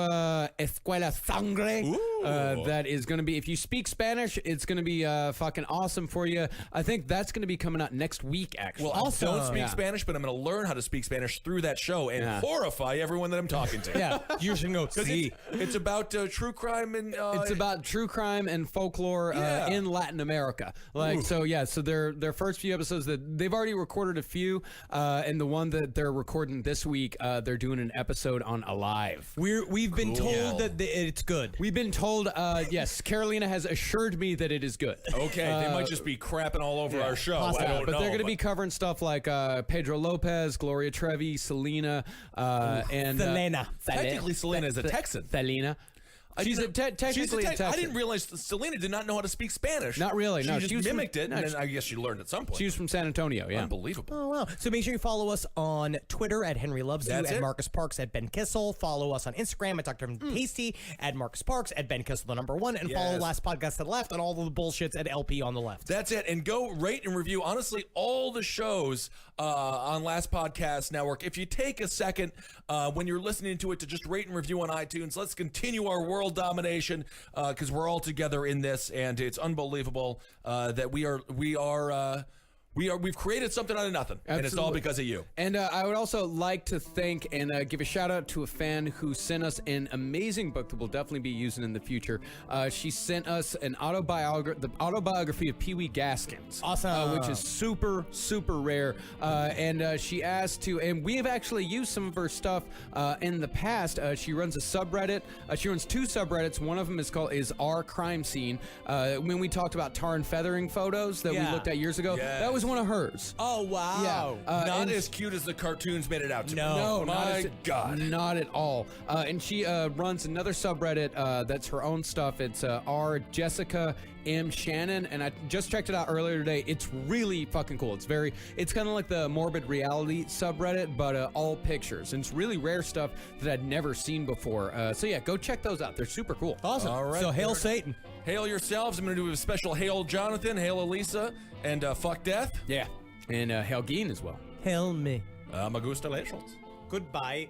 Escuela Sangre. Ooh. That is going to be, if you speak Spanish, it's going to be fucking awesome for you. I think that's going to be coming out next week, actually. Well, I don't speak Yeah. Spanish, but I'm going to learn how to speak Spanish through that show and Yeah. horrify everyone that I'm talking to. Yeah, you should go. Because it's me. It's about true crime and It's about true crime and folklore Yeah. in Latin America. Like, so yeah, so their first few episodes that they've already recorded a few, and the one that they're recording this week, they're doing an episode on Alive. We've been told that it's good. We've been told, yes, Carolina has assured me that it is good. Okay, they might just be crapping all over our show. I don't but know. they're going to be covering stuff like Pedro Lopez, Gloria Trevi, Selena, and Selena. Technically, Selena is a Texan. Selena. She's technically a Texan. I didn't realize Selena did not know how to speak Spanish. Not really, no. She She was just from- mimicked it, no, and she- then I guess she learned at some point. She was from San Antonio, yeah. Unbelievable. Oh, wow. So make sure you follow us on Twitter at Henry Loves You, That's at it. Marcus Parks, at Ben Kissel. Follow us on Instagram at Dr. Tasty, at Marcus Parks, at Ben Kissel, the number 1. And follow Yes. Last Podcast to the left and all the bullshits at LP on the left. That's it. And go rate and review. Honestly, all the shows on Last Podcast Network. If you take a second when you're listening to it to just rate and review on iTunes, let's continue our world domination because we're all together in this, and it's unbelievable that we've created something out of nothing, and it's all Absolutely. because of you. And I would also like to thank and give a shout out to a fan who sent us an amazing book that we'll definitely be using in the future. She sent us the autobiography of Pee Wee Gaskins. Awesome. Which is super, super rare. And she asked to, and we have actually used some of her stuff in the past. She runs a subreddit. She runs 2 subreddits. One of them is Our Crime Scene. When we talked about tar and feathering photos that we Yeah. looked at years ago, Yes. that was one of hers. Oh, wow. Yeah. Not and as cute as the cartoons made it out to be. No, my God. Not at all. And she runs another subreddit that's her own stuff. It's R Jessica M Shannon, and I just checked it out earlier today. It's really fucking cool. It's kind of like the morbid reality subreddit, but all pictures, and it's really rare stuff that I'd never seen before. So yeah, go check those out. They're super cool. Awesome. All right. So hail Satan. Hail yourselves. I'm going to do a special Hail Jonathan, Hail Elisa, and Fuck Death. Yeah, and Helgeen as well. Hail me. Me gusta lejos. Goodbye.